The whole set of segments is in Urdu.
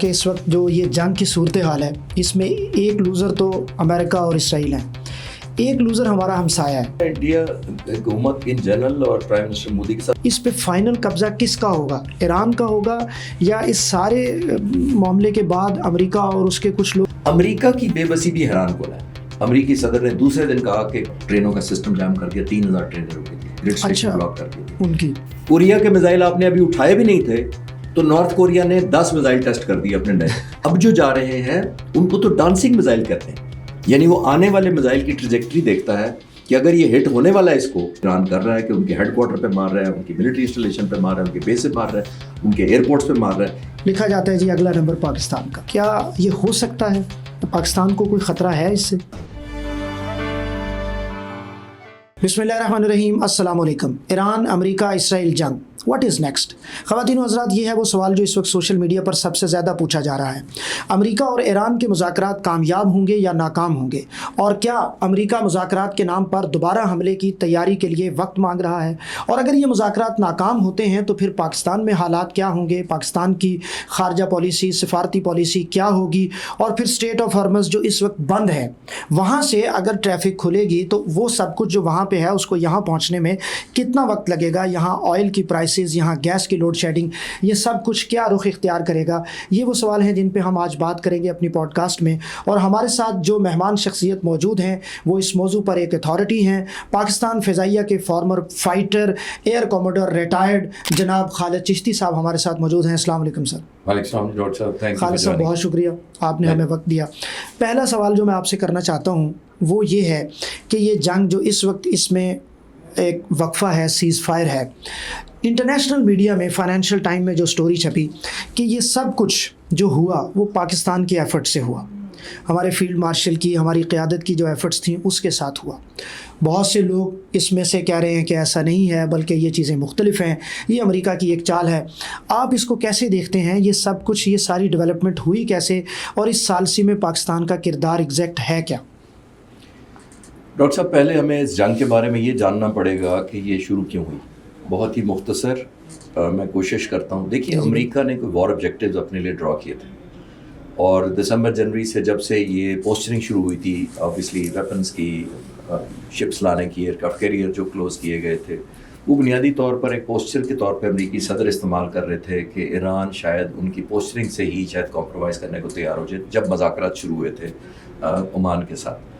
کہ اس وقت جو یہ جنگ کی صورتحال ہے اس میں ایک لوزر تو امریکہ اور اسرائیل ہیں، ایک لوزر ہمارا ہمسایہ ہے انڈیا حکومت ان جنرل اور پرائم منسٹر مودی کے ساتھ۔ اس پہ فائنل قبضہ کس کا ہوگا؟ ایران کا ہوگا یا اس سارے معاملے کے بعد امریکہ اور اس کے کچھ لوگ؟ امریکہ کی بے بسی بھی حیران کن ہے۔ امریکی صدر نے دوسرے دن کہا کہ ٹرینوں کا سسٹم جام کر دیا، 3000 ٹرینیں رکی تھی، گریڈ اسٹیشن بلاک کر دی ان کی کوریا کے میزائل آپ نے ابھی اٹھائے بھی نہیں تھے تو نارتھ کوریا نے 10 میزائل ٹیسٹ کر دیے اپنے نئے۔ اب جو جا رہے ہیں ان کو تو ڈانسنگ میزائل کہتے ہیں، یعنی وہ آنے والے میزائل کی ٹریجیکٹری دیکھتا ہے کہ اگر یہ ہٹ ہونے والا ہے، اس کو ایران کر رہا ہے کہ ان کے ہیڈ کوارٹر پہ مار رہا ہے، ان کی ملٹری انسٹالیشن پہ مار رہا ہے، ان کے بیس پہ مار رہا ہے، ان کے ایئرپورٹس پہ مار رہا ہے۔ لکھا جاتا ہے جی اگلا نمبر پاکستان کا، کیا یہ ہو سکتا ہے؟ پاکستان کو کوئی خطرہ ہے اس سے؟ بسم اللہ الرحمن الرحیم، السلام علیکم۔ ایران امریکہ اسرائیل جنگ، واٹ از نیکسٹ؟ خواتین و حضرات، یہ ہے وہ سوال جو اس وقت سوشل میڈیا پر سب سے زیادہ پوچھا جا رہا ہے۔ امریکہ اور ایران کے مذاکرات کامیاب ہوں گے یا ناکام ہوں گے؟ اور کیا امریکہ مذاکرات کے نام پر دوبارہ حملے کی تیاری کے لیے وقت مانگ رہا ہے؟ اور اگر یہ مذاکرات ناکام ہوتے ہیں تو پھر پاکستان میں حالات کیا ہوں گے؟ پاکستان کی خارجہ پالیسی، سفارتی پالیسی کیا ہوگی؟ اور پھر اسٹریٹ آف ہارمز جو اس وقت بند ہے، وہاں سے اگر ٹریفک کھلے گی تو وہ سب کچھ جو وہاں پہ ہے اس کو یہاں پہنچنے میں کتنا وقت لگے گا؟ یہاں آئل کی پرائسز، یہاں گیس کی لوڈ شیڈنگ، یہ سب کچھ کیا رخ اختیار کرے گا؟ یہ وہ سوال ہیں جن پہ ہم آج بات کریں گے اپنی پوڈ کاسٹ میں۔ اور ہمارے ساتھ جو مہمان شخصیت موجود ہیں وہ اس موضوع پر ایک اتھارٹی ہیں، پاکستان فضائیہ کے فارمر فائٹر، ایئر کوموڈر ریٹائرڈ جناب خالد چشتی صاحب ہمارے ساتھ موجود ہیں۔ السلام علیکم سر۔ وعلیکم السلام ڈاکٹر صاحب، تھینک یو۔ خالد صاحب بہت شکریہ، آپ نے ہمیں وقت دیا۔ پہلا سوال جو میں آپ سے کرنا چاہتا ہوں وہ یہ ہے کہ یہ جنگ جو اس وقت اس میں ایک وقفہ ہے، سیز فائر ہے، انٹرنیشنل میڈیا میں فائنینشیل ٹائم میں جو سٹوری چھپی کہ یہ سب کچھ جو ہوا وہ پاکستان کی ایفرٹ سے ہوا، ہمارے فیلڈ مارشل کی، ہماری قیادت کی جو ایفرٹس تھیں اس کے ساتھ ہوا۔ بہت سے لوگ اس میں سے کہہ رہے ہیں کہ ایسا نہیں ہے بلکہ یہ چیزیں مختلف ہیں، یہ امریکہ کی ایک چال ہے۔ آپ اس کو کیسے دیکھتے ہیں؟ یہ سب کچھ، یہ ساری ڈیولپمنٹ ہوئی کیسے اور اس ثالثی میں پاکستان کا کردار ایگزیکٹ ہے کیا؟ ڈاکٹر صاحب، پہلے ہمیں اس جنگ کے بارے میں یہ جاننا پڑے گا کہ یہ شروع کیوں ہوئی۔ بہت ہی مختصر میں کوشش کرتا ہوں۔ دیکھیے، امریکہ نے کوئی وار آبجیکٹیوز اپنے لیے ڈرا کیے تھے اور دسمبر جنوری سے جب سے یہ پوسچرنگ شروع ہوئی تھی، آبویسلی ویپنز کی، شپس لانے کی، ایئر کرافٹ کیریئر جو کلوز کیے گئے تھے، وہ بنیادی طور پر ایک پوسچر کے طور پہ امریکی صدر استعمال کر رہے تھے کہ ایران شاید ان کی پوسچرنگ سے ہی شاید کمپرومائز کرنے کو تیار ہو جائے جب مذاکرات شروع ہوئے تھے عمان کے ساتھ۔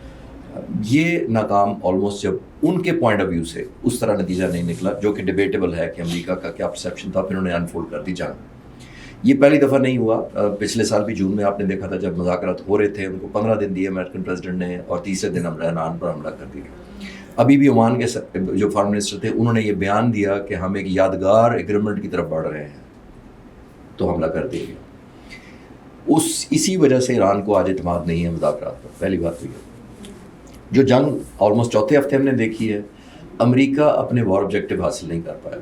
یہ ناکام آلموسٹ، جب ان کے پوائنٹ آف ویو سے اس طرح نتیجہ نہیں نکلا، جو کہ ڈیبیٹیبل ہے کہ امریکہ کا کیا پرسیپشن تھا، پھر انہوں نے انفولڈ کر دی جنگ۔ یہ پہلی دفعہ نہیں ہوا، پچھلے سال بھی جون میں آپ نے دیکھا تھا جب مذاکرات ہو رہے تھے، ان کو 15 دن دیے امریکن پریزیڈنٹ نے اور تیسرے دن ایران پر حملہ کر دیا۔ ابھی بھی عمان کے جو فارم منسٹر تھے انہوں نے یہ بیان دیا کہ ہم ایک یادگار ایگریمنٹ کی طرف بڑھ رہے ہیں، تو حملہ کر دیا گیا۔ اسی وجہ سے ایران کو آج اعتماد نہیں ہے مذاکرات پر۔ پہلی بات تو یہ جو جنگ آلموسٹ چوتھے ہفتے ہم نے دیکھی ہے، امریکہ اپنے وار آبجیکٹیو حاصل نہیں کر پایا۔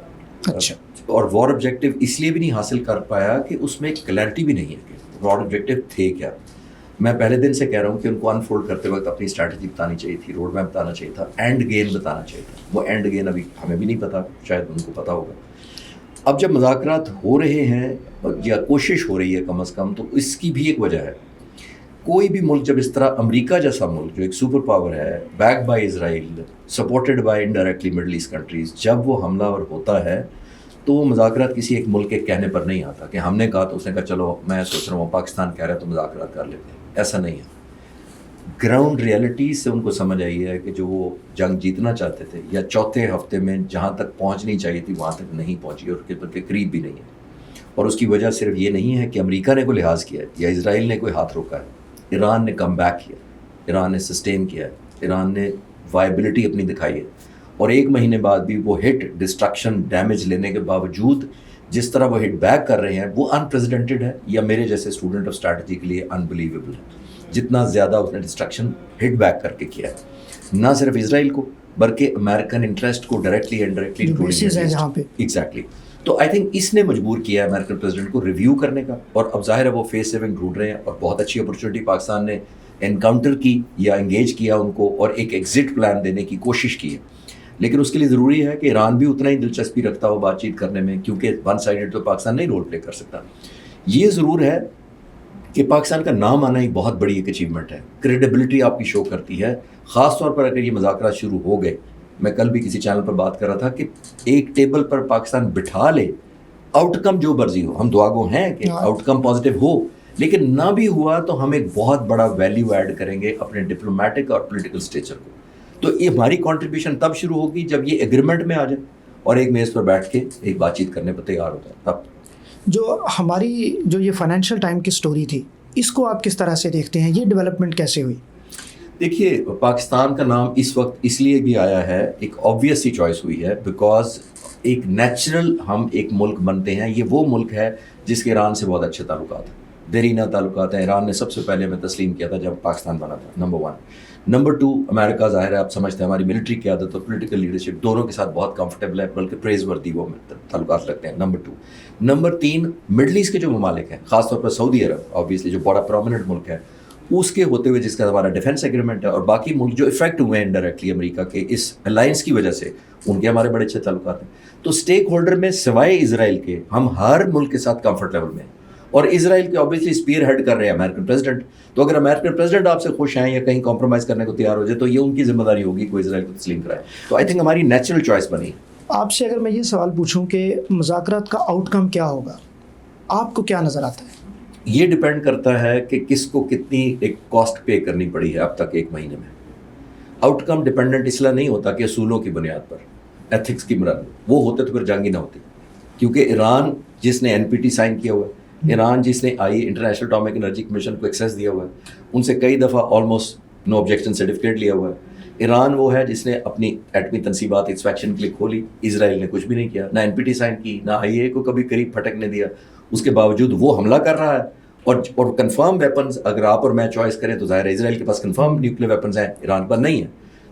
اچھا، اور وار آبجیکٹیو اس لیے بھی نہیں حاصل کر پایا کہ اس میں ایک کلیئرٹی بھی نہیں ہے کہ وار آبجیکٹیو تھے کیا۔ میں پہلے دن سے کہہ رہا ہوں کہ ان کو انفولڈ کرتے وقت اپنی اسٹریٹجی بتانی چاہیے تھی، روڈ میپ بتانا چاہیے تھا، اینڈ گیم بتانا چاہیے تھا۔ وہ اینڈ گیم ابھی ہمیں بھی نہیں پتا، شاید ان کو پتا ہوگا۔ اب جب مذاکرات ہو رہے ہیں یا کوشش ہو رہی ہے کم از کم، تو اس کی بھی ایک وجہ ہے۔ کوئی بھی ملک جب اس طرح امریکہ جیسا ملک جو ایک سپر پاور ہے، back by Israel, supported by indirectly Middle East countries, جب وہ حملہ اور ہوتا ہے تو وہ مذاکرات کسی ایک ملک کے کہنے پر نہیں آتا کہ ہم نے کہا تو اس نے کہا چلو میں سوچ رہا ہوں پاکستان کہہ رہا ہے تو مذاکرات کر لیتے ہیں۔ ایسا نہیں ہے۔ گراؤنڈ ریئلٹی سے ان کو سمجھ آئی ہے کہ جو وہ جنگ جیتنا چاہتے تھے یا چوتھے ہفتے میں جہاں تک پہنچنی چاہیے تھی وہاں تک نہیں پہنچی اور اس کے قریب بھی نہیں ہے۔ اور اس کی وجہ صرف یہ نہیں ہے کہ امریکہ نے کوئی لحاظ کیا ہے یا اسرائیل نے کوئی ہاتھ روکا ہے، ایران نے کم بیک کیا، ایران نے سسٹین کیا ہے، ایران نے وائبلٹی اپنی دکھائی ہے۔ اور ایک مہینے بعد بھی وہ ہٹ، ڈسٹرکشن، ڈیمیج لینے کے باوجود جس طرح وہ ہٹ بیک کر رہے ہیں وہ انپریزیڈنٹڈ ہے، یا میرے جیسے اسٹوڈنٹ آف اسٹریٹجی کے لیے انبلیویبل ہے۔ جتنا زیادہ اس نے ڈسٹرکشن ہٹ بیک کر کے کیا ہے، نہ صرف اسرائیل کو بلکہ امریکن انٹرسٹ کو ڈائریکٹلی انڈائریکٹلی ایگزیکٹلی۔ تو آئی تھنک اس نے مجبور کیا ہے امریکن پریزیڈنٹ کو ریویو کرنے کا، اور اب ظاہر ہے وہ فیس سیونگ ڈھونڈ رہے ہیں، اور بہت اچھی اپرچونیٹی پاکستان نے انکاؤنٹر کی یا انگیج کیا ان کو اور ایک ایگزٹ پلان دینے کی کوشش کی ہے۔ لیکن اس کے لیے ضروری ہے کہ ایران بھی اتنا ہی دلچسپی رکھتا ہو بات چیت کرنے میں، کیونکہ ون سائیڈڈ تو پاکستان نہیں رول پلے کر سکتا۔ یہ ضرور ہے کہ پاکستان کا نام آنا ایک بہت بڑی ایک اچیومنٹ ہے، کریڈیبلٹی آپ کی شو کرتی ہے، خاص طور پر اگر یہ مذاکرات شروع ہو گئے. میں کل بھی کسی چینل پر بات کر رہا تھا کہ ایک ٹیبل پر پاکستان بٹھا لے، آؤٹ کم جو مرضی ہو، ہم دعا گو ہیں کہ آؤٹ کم پازیٹیو ہو، لیکن نہ بھی ہوا تو ہم ایک بہت بڑا ویلیو ایڈ کریں گے اپنے ڈپلومیٹک اور پولیٹیکل اسٹیچر کو. تو یہ ہماری کنٹریبیوشن تب شروع ہوگی جب یہ ایگریمنٹ میں آ جائے اور ایک میز پر بیٹھ کے ایک بات چیت کرنے پر تیار ہو جائے. تب جو ہماری جو یہ فائنینشیل ٹائم کی سٹوری تھی، اس کو آپ کس طرح سے دیکھتے ہیں؟ یہ ڈیولپمنٹ کیسے ہوئی؟ دیکھیے، پاکستان کا نام اس وقت اس لیے بھی آیا ہے، ایک آبویس سی چوائس ہوئی ہے، بیکاز ایک نیچرل ہم ایک ملک بنتے ہیں. یہ وہ ملک ہے جس کے ایران سے بہت اچھے تعلقات ہیں، دیرینہ تعلقات ہیں. ایران نے سب سے پہلے ہمیں تسلیم کیا تھا جب پاکستان بنا تھا، نمبر 1. نمبر 2، امریکہ ظاہر ہے آپ سمجھتے ہیں ہماری ملٹری قیادت اور پولیٹیکل لیڈرشپ دونوں کے ساتھ بہت کمفرٹیبل ہے، بلکہ پریز وردی وہ تعلقات رکھتے ہیں. نمبر 2. نمبر 3، مڈل ایسٹ کے جو ممالک ہیں، خاص طور پر سعودی عرب آبویسلی جو بڑا پرومیننٹ ملک ہے، اس کے ہوتے ہوئے جس کا ہمارا ڈیفینس ایگریمنٹ ہے، اور باقی ملک جو افیکٹ ہوئے ہیں انڈائریکٹلی امریکہ کے اس الائنس کی وجہ سے، ان کے ہمارے بڑے اچھے تعلقات ہیں. تو اسٹیک ہولڈر میں سوائے اسرائیل کے ہم ہر ملک کے ساتھ کمفرٹ لیول میں ہیں، اور اسرائیل کے آبویسلی اسپیئر ہیڈ کر رہے ہیں امریکن پریزیڈنٹ. تو اگر امریکن پریزیڈنٹ آپ سے خوش ہیں یا کہیں کمپرومائز کرنے کو تیار ہو جائے تو یہ ان کی ذمہ داری ہوگی کہ وہ اسرائیل کو تسلیم کرائے. تو آئی تھنک ہماری نیچرل چوائس بنی. آپ سے اگر میں یہ سوال پوچھوں کہ مذاکرات کا آؤٹ کم کیا ہوگا، آپ کو کیا نظر آتا ہے؟ یہ ڈیپینڈ کرتا ہے کہ کس کو کتنی ایک کاسٹ پے کرنی پڑی ہے اب تک ایک مہینے میں. آؤٹ کم ڈیپینڈنٹ اس لیے نہیں ہوتا کہ اصولوں کی بنیاد پر، ایتھکس کی بنیاد پر، وہ ہوتے تو پھر جنگ ہی نہ ہوتی. کیونکہ ایران جس نے NPT سائن کیا ہوا ہے، ایران جس نے انٹرنیشنل اٹامک انرجی کمیشن کو ایکسیس دیا ہوا ہے، ان سے کئی دفعہ آلموسٹ نو آبجیکشن سرٹیفکیٹ لیا ہوا ہے. ایران وہ ہے جس نے اپنی ایٹمی تنصیبات انسپیکشن کے لیے کھولی. اسرائیل نے کچھ بھی نہیں کیا، نہ NPT سائن کی، نہ IAEA کو کبھی قریب پھٹکنے دیا. اس کے باوجود وہ حملہ کر رہا ہے، اور کنفرم ویپنز اگر آپ اور میں چوائس کریں تو ظاہر ہے اسرائیل کے پاس کنفرم نیوکلیر ویپنز ہیں، ایران پر نہیں ہیں.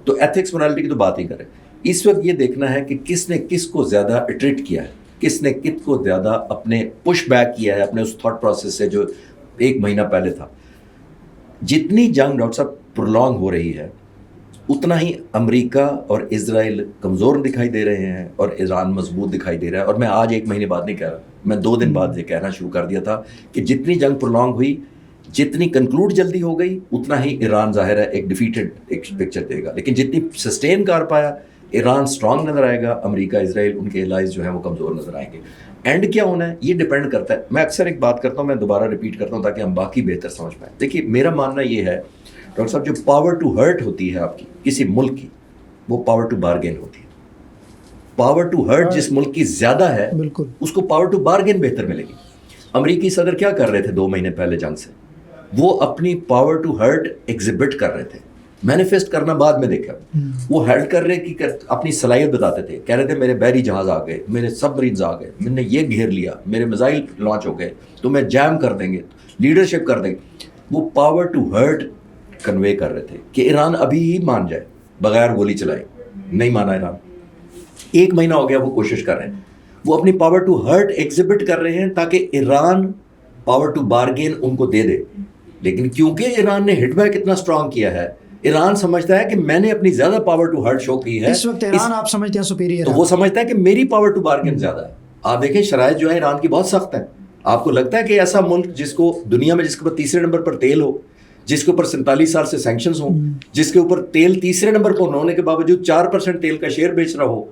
تو ایتھکس مورالٹی کی تو بات ہی کریں. اس وقت یہ دیکھنا ہے کہ کس نے کس کو زیادہ اٹریٹ کیا ہے، کس نے کس کو زیادہ اپنے پش بیک کیا ہے اپنے اس تھاٹ پروسیس سے جو ایک مہینہ پہلے تھا. جتنی جنگ ڈاکٹر صاحب پرولونگ ہو رہی ہے، اتنا ہی امریکہ اور اسرائیل کمزور دکھائی دے رہے ہیں اور ایران مضبوط دکھائی دے رہا ہے. اور میں آج ایک مہینے بعد نہیں کہہ رہا، میں 2 دن بعد یہ کہنا شروع کر دیا تھا کہ جتنی جنگ پرولونگ ہوئی، جتنی کنکلوڈ جلدی ہو گئی، اتنا ہی ایران ظاہر ہے ایک ڈیفیٹڈ ایک پکچر دے گا. لیکن جتنی سسٹین کر پایا، ایران اسٹرانگ نظر آئے گا، امریکہ اسرائیل ان کے الائز جو ہیں وہ کمزور نظر آئیں گے. اینڈ کیا ہونا ہے یہ ڈیپینڈ کرتا ہے. میں اکثر ایک بات کرتا ہوں، میں دوبارہ ریپیٹ کرتا ہوں تاکہ ہم باقی بہتر سمجھ پائیں. دیکھیے، میرا ماننا یہ ہے ڈاکٹر صاحب، جو پاور ٹو ہرٹ ہوتی ہے آپ کی کسی ملک کی، وہ پاور ٹو بارگین ہوتی ہے. پاور ٹو ہرٹ جس ملک کی زیادہ ہے، بالکل اس کو پاور ٹو بارگین بہتر ملے گی. امریکی صدر کیا کر رہے تھے 2 مہینے پہلے جنگ سے؟ وہ اپنی پاور ٹو ہرٹ ایگزبٹ کر رہے تھے. مینیفیسٹ کرنا بعد میں دیکھا، وہ ہیلڈ کر رہے کہ اپنی صلاحیت بتاتے تھے. کہہ رہے تھے میرے بحری جہاز آ گئے، میرے سب مرینز آ گئے، میں نے یہ گھیر لیا، میرے میزائل لانچ ہو گئے، تو میں جیم کر دیں گے، لیڈرشپ کر دیں گے. وہ پاور ٹو ہرٹ کنوے کر رہے تھے کہ ایران ابھی ہی مان جائے بغیر گولی چلائے. نہیں مانا ایران. 1 مہینہ ہو گیا وہ کوشش کر رہے ہیں، وہ اپنی پاور ٹو ہرٹ ایگزبٹ کر رہے ہیں تاکہ ایران پاور ٹو بارگین ان کو دے دے. لیکن کیونکہ ایران نے ہٹ بیک اتنا اسٹرانگ کیا ہے، ایران سمجھتا ہے کہ میں نے اپنی زیادہ پاور ٹو ہرٹ شو کی ہے. اس وقت ایران آپ سمجھتے ہیں سپیریئر، تو وہ سمجھتا ہے کہ میری پاور ٹو بارگین زیادہ ہے. آپ دیکھیں شرائط جو ہے ایران کی بہت سخت ہے. آپ کو لگتا ہے کہ ایسا ملک جس کو دنیا میں جس کے اوپر تیسرے نمبر پر تیل ہو، جس کے اوپر 47 سال سے سینکشنز ہوں، جس کے اوپر تیل تیسرے نمبر پر ہونے کے باوجود 4% تیل کا شیئر بیچ رہا ہو،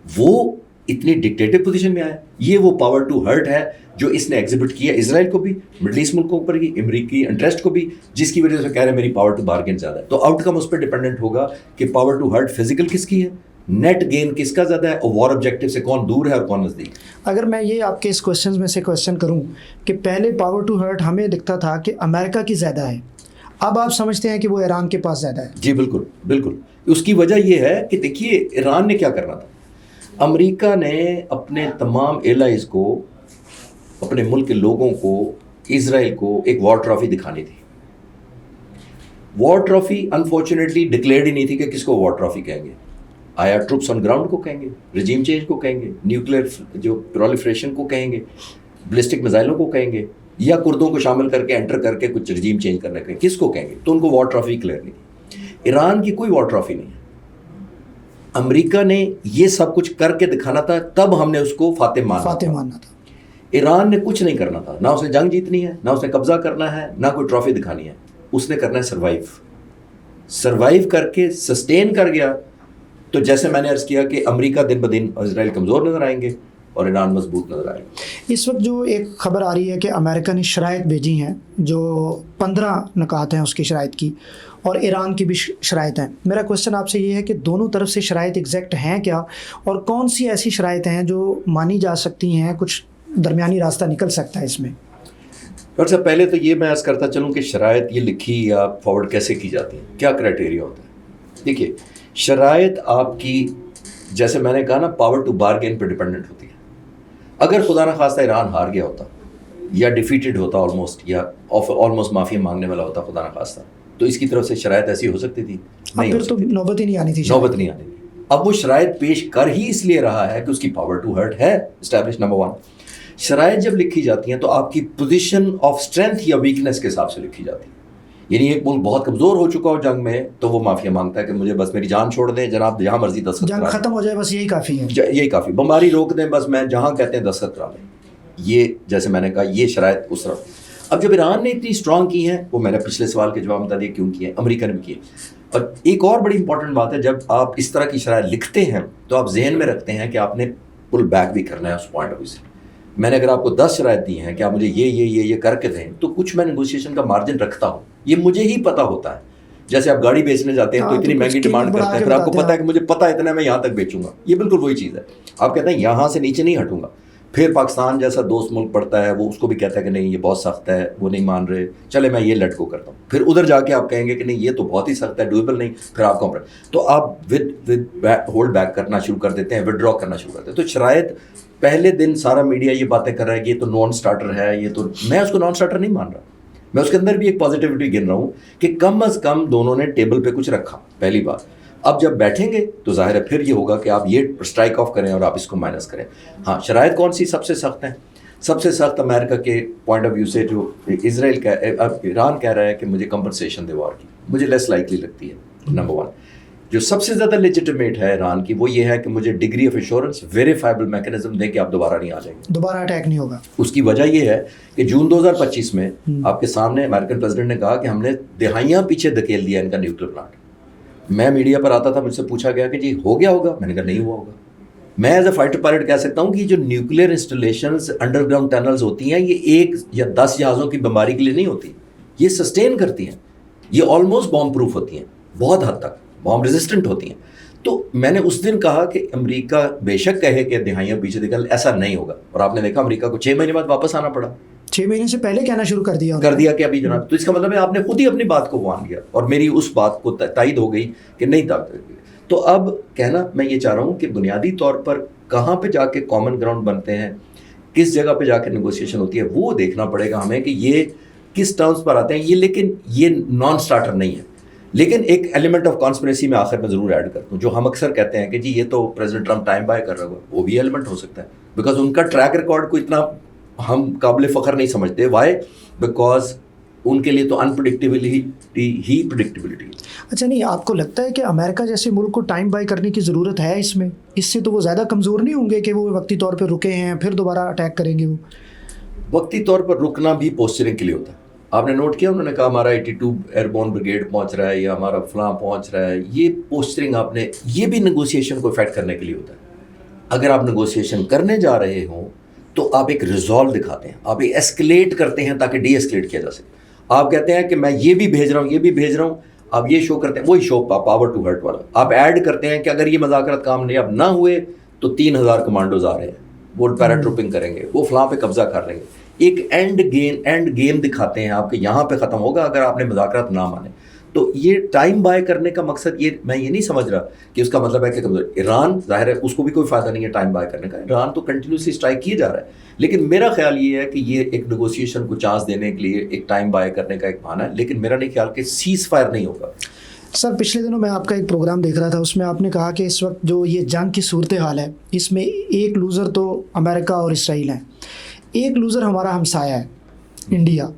وہ اتنی ڈکٹیٹو پوزیشن میں آیا؟ یہ وہ پاور ٹو ہرٹ ہے جو اس نے ایگزبٹ کیا اسرائیل کو بھی، مڈل ایسٹ ملکوں پر بھی، امریکی انٹرسٹ کو بھی، جس کی وجہ سے کہہ رہے ہیں میری پاور ٹو بارگین زیادہ ہے. تو آؤٹ کم اس پہ ڈیپینڈنٹ ہوگا کہ پاور ٹو ہرٹ فزیکل کس کی ہے، نیٹ گین کس کا زیادہ ہے، اور وار آبجیکٹیو سے کون دور ہے اور کون نزدیک. اگر میں یہ آپ کے اس کوشچن میں سے کوشچن کروں کہ پہلے پاور ٹو ہرٹ ہمیں دکھتا تھا کہ امریکہ کی زیادہ ہے، اب آپ سمجھتے ہیں کہ وہ ایران کے پاس زیادہ ہے؟ جی بالکل بالکل. اس کی وجہ یہ ہے کہ دیکھیے ایران نے کیا کرنا تھا. امریکہ نے اپنے تمام ایلائز کو، اپنے ملک کے لوگوں کو، اسرائیل کو ایک وار ٹرافی دکھانی تھی. وار ٹرافی انفارچونیٹلی ڈکلیئرڈ ہی نہیں تھی کہ کس کو وار ٹرافی کہیں گے. آیا ٹروپس آن گراؤنڈ کو کہیں گے، رجیم چینج کو کہیں گے، نیوکلیر جو پرولیفریشن کو کہیں گے، بلسٹک میزائلوں کو کہیں گے، یا کردوں کو شامل کر کے انٹر کر کے کچھ رجیم چینج کرنے کا کس کو کہیں گے. تو ان کو وار ٹرافی کلیئر نہیں تھی. ایران کی کوئی وار ٹرافی نہیں ہے. امریکہ نے یہ سب کچھ کر کے دکھانا تھا، تب ہم نے اس کو فاتح ماننا تھا. ایران نے کچھ نہیں کرنا تھا, نہ اسے جنگ جیتنی ہے, نہ اسے قبضہ کرنا ہے, نہ کوئی ٹرافی دکھانی ہے, اس نے کرنا ہے سروائیو کر کے سسٹین کر گیا. تو جیسے میں نے عرض کیا کہ امریکہ دن بدن اسرائیل کمزور نظر آئیں گے اور ایران مضبوط نظر آئے گا. اس وقت جو ایک خبر آ رہی ہے کہ امریکہ نے شرائط بھیجی ہیں, جو 15 نکات ہیں اس کی شرائط کی, اور ایران کی بھی شرائط ہیں. میرا کوشچن آپ سے یہ ہے کہ دونوں طرف سے شرائط ایگزیکٹ ہیں کیا, اور کون سی ایسی شرائط ہیں جو مانی جا سکتی ہیں, کچھ درمیانی راستہ نکل سکتا ہے اس میں؟ ڈاکٹر صاحب پہلے تو یہ میں عرض کرتا چلوں کہ شرائط یہ لکھی یا فارورڈ کیسے کی جاتی ہے, کیا کرائٹیریا ہوتا ہے. دیکھیے شرائط آپ کی جیسے میں نے کہا نا پاور ٹو بارگین پہ ڈپینڈنٹ ہوتی ہے. اگر خدا نہ خواستہ ایران ہار گیا ہوتا یا ڈیفیٹڈ ہوتا آلموسٹ, یا آلموسٹ معافی مانگنے والا ہوتا خدا نہ خواستہ, تو اس کی طرف سے شرائط ایسی ہو سکتی تھی؟ نہیں ہو سکتی, نوبت ہی نہیں آنی تھی, نوبت نہیں آنی تھی. اب وہ شرائط پیش کر ہی اس لیے رہا ہے کہ اس کی پاور ٹو ہرٹ ہے اسٹیبلش. نمبر 1, شرائط جب لکھی جاتی ہیں تو آپ کی پوزیشن آف اسٹرینتھ یا ویکنیس کے حساب سے لکھی جاتی ہے. یعنی ایک ملک بہت کمزور ہو چکا ہو جنگ میں تو وہ معافی مانگتا ہے کہ مجھے بس میری جان چھوڑ دیں جناب, جہاں مرضی دستخط جنگ ختم ہو جائے بس یہی کافی ہے, یہی کافی, بیماری روک دیں بس, میں جہاں کہتے ہیں دستخط کرا دیں. یہ جیسے میں نے کہا یہ شرائط اس طرح. اب جب ایران نے اتنی اسٹرانگ کی ہیں, وہ میں نے پچھلے سوال کے جواب میں بتا دیا کیوں کی ہے, امریکہ نے بھی کی ہے. اور ایک اور بڑی امپورٹنٹ بات ہے, جب آپ اس طرح کی شرائط لکھتے ہیں تو آپ ذہن میں رکھتے ہیں کہ آپ نے پل بیک بھی کرنا ہے اس پوائنٹ آف ویو سے. میں نے اگر آپ کو 10 شرائط دی ہیں کہ آپ مجھے یہ کر کے دیں, تو کچھ میں نیگوشیشن کا مارجن رکھتا ہوں, یہ مجھے ہی پتہ ہوتا ہے. جیسے آپ گاڑی بیچنے جاتے ہیں تو اتنی مہنگی ڈیمانڈ کرتے ہیں, پھر آپ کو پتہ ہے کہ مجھے پتہ اتنا میں یہاں تک بیچوں گا. یہ بالکل وہی چیز ہے, آپ کہتے ہیں یہاں سے نیچے نہیں ہٹوں گا. پھر پاکستان جیسا دوست ملک پڑتا ہے, وہ اس کو بھی کہتا ہے کہ نہیں یہ بہت سخت ہے, وہ نہیں مان رہے, چلے میں یہ لیٹ گو کرتا ہوں. پھر ادھر جا کے آپ کہیں گے کہ نہیں یہ تو بہت ہی سخت ہے, ڈویبل نہیں, پھر آپ کمپرومائز, تو آپ ہولڈ بیک کرنا شروع کر دیتے ہیں, ودرا کرنا شروع کر دیتے ہیں. تو شرائط پہلے دن سارا میڈیا یہ باتیں کر رہا ہے کہ یہ تو نان اسٹارٹر ہے, یہ تو, میں اس کو نان اسٹارٹر نہیں مان رہا. میں اس کے اندر بھی ایک پازیٹیوٹی گن رہا ہوں کہ کم از کم دونوں نے ٹیبل پہ کچھ رکھا, پہلی بات. اب جب بیٹھیں گے تو ظاہر ہے پھر یہ ہوگا کہ آپ یہ اسٹرائک آف کریں اور آپ اس کو مائنس کریں. ہاں شرائط کون سی سب سے سخت ہیں؟ سب سے سخت امریکہ کے پوائنٹ آف ویو سے جو اسرائیل کا, اب ایران کہہ رہا ہے کہ مجھے کمپنسیشن دے وار کی, مجھے لیس لائکلی لگتی ہے. نمبر 1 جو سب سے زیادہ لیجیٹیمیٹ ہے ایران کی, وہ یہ ہے کہ مجھے degree of assurance, verifiable mechanism دیں کہ آپ دوبارہ نہیں آ جائیں گے, دوبارہ اٹیک نہیں ہوگا. اس کی وجہ یہ ہے کہ جون 2025 میں آپ کے سامنے امریکن پریزیڈنٹ نے کہا کہ ہم نے دہائیاں پیچھے دھکیل دیا ان کا نیوکلیر پلانٹ. میں میڈیا پر آتا تھا, مجھ سے پوچھا گیا کہ جی ہو گیا ہوگا, میں نے کہا نہیں ہوا ہوگا. میں ایز اے فائٹر پائلٹ کہہ سکتا ہوں کہ جو nuclear installations under ground tunnels ہوتی ہیں, یہ 1 یا 10 جہازوں کی بیماری کے لیے نہیں ہوتی, یہ سسٹین کرتی ہیں, یہ آلموسٹ بام پروف ہوتی ہیں, بہت حد تک بام ریزسٹنٹ ہوتی ہیں. تو میں نے اس دن کہا کہ امریکہ بے شک کہے کہ دہائیاں پیچھے نکل, ایسا نہیں ہوگا. اور آپ نے دیکھا امریکہ کو 6 مہینے بعد واپس آنا پڑا, 6 مہینے سے پہلے کہنا شروع کر دیا کہ ابھی جناب. تو اس کا مطلب ہے آپ نے خود ہی اپنی بات کو مان لیا, اور میری اس بات کو تائید ہو گئی کہ نہیں تھا. تو اب کہنا میں یہ چاہ رہا ہوں کہ بنیادی طور پر کہاں پہ جا کے کامن گراؤنڈ بنتے ہیں, کس جگہ پہ جا کے نیگوسیشن ہوتی ہے, وہ دیکھنا پڑے گا ہمیں کہ یہ کس ٹرمز پر آتے ہیں. یہ لیکن یہ نان اسٹارٹر نہیں ہے, لیکن ایک ایلیمنٹ آف کانسپریسی میں آخر میں ضرور ایڈ کرتا ہوں. جو ہم اکثر کہتے ہیں کہ جی یہ تو پریزیڈنٹ ٹرمپ ٹائم بائی کر رہا ہوگا, وہ بھی ایلیمنٹ ہو سکتا ہے, بیکاز ان کا ٹریک ریکارڈ کو اتنا ہم قابل فخر نہیں سمجھتے. وائی؟ بیکاز ان کے لیے تو انپریڈکٹیبلٹی ہی پریڈکٹیبلٹی. اچھا نہیں, آپ کو لگتا ہے کہ امریکہ جیسے ملک کو ٹائم بائی کرنے کی ضرورت ہے اس میں؟ اس سے تو وہ زیادہ کمزور نہیں ہوں گے کہ وہ وقتی طور پہ رکے ہیں پھر دوبارہ اٹیک کریں گے؟ وہ وقتی طور پر رکنا بھی پوسچرنگ کے لیے ہوتا ہے. آپ نے نوٹ کیا, انہوں نے کہا ہمارا 82 ایئر بورن بریگیڈ پہنچ رہا ہے یا ہمارا فلاں پہنچ رہا ہے, یہ پوسچرنگ آپ نے, یہ بھی نیگوسیشن کو افیکٹ کرنے کے لیے ہوتا ہے. اگر آپ نیگوسیشن کرنے جا رہے ہوں تو آپ ایک ریزالو دکھاتے ہیں, آپ ایک ایسکلیٹ کرتے ہیں تاکہ ڈی ایسکلیٹ کیا جا سکے. آپ کہتے ہیں کہ میں یہ بھی بھیج رہا ہوں, یہ بھی بھیج رہا ہوں, آپ یہ شو کرتے ہیں, وہی شو پاور ٹو ہرٹ والا. آپ ایڈ کرتے ہیں کہ اگر یہ مذاکرات کامیاب نہ ہوئے تو 3000 کمانڈوز آ رہے ہیں, وہ پیراٹروپنگ کریں گے, وہ فلاں پہ قبضہ کر لیں گے. ایک اینڈ گیم دکھاتے ہیں آپ کے, یہاں پہ ختم ہوگا اگر آپ نے مذاکرات نہ مانے. تو یہ ٹائم بائی کرنے کا مقصد, یہ میں یہ نہیں سمجھ رہا کہ اس کا مطلب ہے کہ ایران, ظاہر ہے اس کو بھی کوئی فائدہ نہیں ہے ٹائم بائی کرنے کا, ایران تو کنٹینیوسلی اسٹرائک کیے جا رہا ہے. لیکن میرا خیال یہ ہے کہ یہ ایک نیگوسیشن کو چانس دینے کے لیے ایک ٹائم بائی کرنے کا ایک بہانہ ہے, لیکن میرا نہیں خیال کہ سیز فائر نہیں ہوگا. سر پچھلے دنوں میں آپ کا ایک پروگرام دیکھ رہا تھا, اس میں آپ نے کہا کہ اس وقت جو یہ جنگ کی صورتحال ہے اس میں ایک لوزر تو امریکہ اور اسرائیل ہیں, ایک لوزر ہمارا ہمسایہ ہے انڈیا.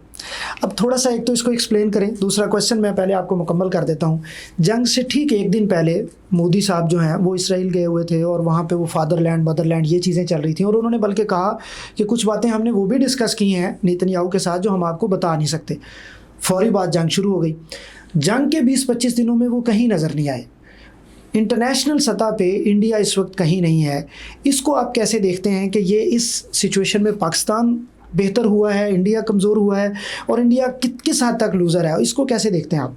اب تھوڑا سا ایک تو اس کو ایکسپلین کریں, دوسرا کویشچن میں پہلے آپ کو مکمل کر دیتا ہوں. جنگ سے ٹھیک ایک دن پہلے مودی صاحب جو ہیں وہ اسرائیل گئے ہوئے تھے اور وہاں پہ وہ فادر لینڈ مدر لینڈ یہ چیزیں چل رہی تھیں, اور انہوں نے بلکہ کہا کہ کچھ باتیں ہم نے وہ بھی ڈسکس کی ہیں نیتن یاہو کے ساتھ جو ہم آپ کو بتا نہیں سکتے. فوری بات جنگ شروع ہو گئی. جنگ کے 20-25 دنوں میں وہ کہیں نظر نہیں آئے. انٹرنیشنل سطح پہ انڈیا اس وقت کہیں نہیں ہے. اس کو آپ کیسے دیکھتے ہیں کہ یہ اس سچویشن میں پاکستان بہتر ہوا ہے, انڈیا کمزور ہوا ہے, اور انڈیا کس حد تک لوزر ہے؟ اس کو کیسے دیکھتے ہیں آپ؟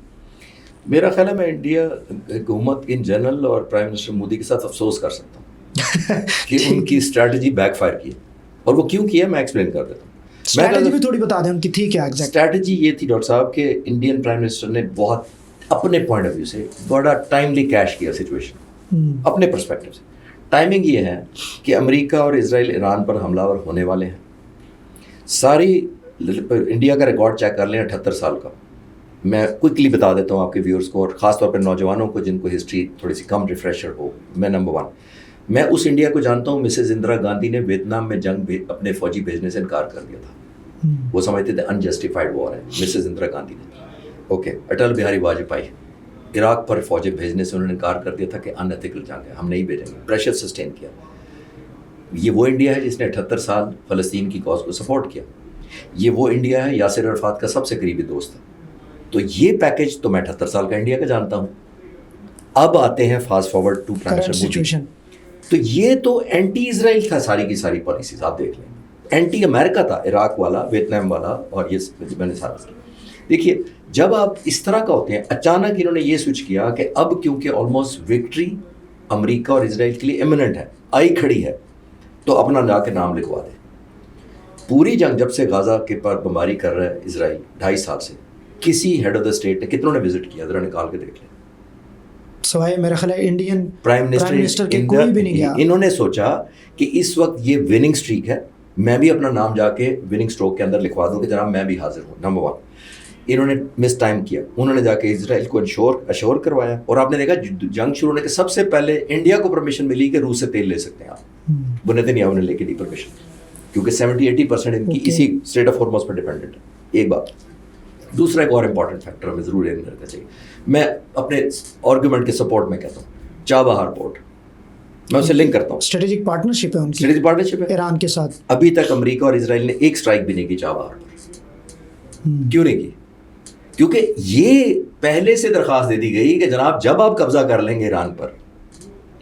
میرا خیال ہے میں انڈیا حکومت ان جنرل اور پرائم منسٹر مودی کے ساتھ افسوس کر سکتا ہوں کہ ان کی اسٹریٹجی بیک فائر کی, اور وہ کیوں کیا میں ایکسپلین کر دیتا ہوں. اسٹریٹجی بھی تھوڑی بتا دیں ان کی تھی کیا ایگزیکٹ؟ اسٹریٹجی یہ تھی ڈاکٹر صاحب کہ انڈین پرائم منسٹر نے بہت اپنے پوائنٹ آف ویو سے بڑا ٹائملی کیش کیا سچویشن اپنے پرسپیکٹو سے. ٹائمنگ یہ ہے کہ امریکہ اور اسرائیل ایران پر حملہ آور ہونے والے ہیں. ساری انڈیا کا ریکارڈ چیک کر لیں 78 سال کا. میں کوئکلی بتا دیتا ہوں آپ کے ویورز کو, اور خاص طور پر نوجوانوں کو جن کو ہسٹری تھوڑی سی کم ریفریشر ہو. میں نمبر 1, میں اس انڈیا کو جانتا ہوں مسز اندرا گاندھی نے ویتنام میں جنگ اپنے فوجی بھیجنے سے انکار کر دیا تھا. وہ سمجھتے تھے انجسٹیفائڈ وار ہے. مسز اندرا گاندھی نے. اوکے, اٹل بہاری واجپئی عراق پر فوجیں بھیجنے سے انہوں نے انکار کر دیا تھا کہ ان ایتھیکل جنگ ہے, ہم نہیں بھیجیں گے. پریشر سسٹین کیا. یہ وہ انڈیا ہے جس نے 78 سال فلسطین کی کاز کو سپورٹ کیا. یہ وہ انڈیا ہے یاسر عرفات کا سب سے قریبی دوست ہے. تو یہ پیکج تو میں 78 سال کا انڈیا کا جانتا ہوں. اب آتے ہیں fast forward to prime minister Modi. تو یہ تو اینٹی اسرائیل تھا ساری کی ساری پالیسیز آپ دیکھ لیں. اینٹی امریکہ تھا, عراق والا, ویتنام والا, اور یہ میں نے ساتھ کیا. دیکھیے جب آپ اس طرح کا ہوتے ہیں, اچانک انہوں نے یہ سوئچ کیا کہ اب کیونکہ آلموسٹ وکٹری امریکہ اور اسرائیل کے لیے امیوننٹ ہے, آئی کھڑی ہے, تو اپنا جا کے نام لکھوا دیں. پوری جنگ جب سے غزہ کے پر بمباری کر رہا ہے اسرائیل 2.5 سال سے, کسی ہیڈ آف دا اسٹیٹ نے کتنوں نے وزٹ کیا؟ ذرا نکال کے دیکھ لیں. سوائے میرا خیال ہے انڈین پرائم منسٹر کے کوئی بھی نہیں گیا. انہوں نے سوچا کہ اس وقت یہ وننگ اسٹریک ہے, میں بھی اپنا نام جا کے وننگ اسٹروک کے اندر لکھوا دوں کہ جناب میں بھی حاضر ہوں. نمبر 1, انہوں نے مس ٹائم کیا. انہوں نے جا کے اسرائیل کو اشور کروایا, اور آپ نے دیکھا جنگ شروع ہونے کے سب سے پہلے انڈیا کو پرمیشن ملی کہ روس سے تیل لے سکتے ہیں آپ. وہ نیتنیاہو نے لے کے دی پرمیشن, کیونکہ 70-80% ان کی اسی street of harms per dependent ہے. ایک بات. دوسرا ایک اور امپورٹنٹ فیکٹر ہمیں ضرور یاد رکھنا چاہیے. میں اپنے آرگومنٹ کے سپورٹ میں کہتا ہوں چابہار پورٹ, میں اسے لنک کرتا ہوں. اسٹریٹجک پارٹنرشپ ہے ان کی, اسٹریٹجک پارٹنرشپ ہے ایران کے ساتھ. ابھی تک امریکہ اور اسرائیل نے ایک اسٹرائک بھی نہیں کی چابہار پر. کیوں نہیں کی؟ کیونکہ یہ پہلے سے درخواست دے دی گئی کہ جناب جب آپ قبضہ کر لیں گے ایران پر,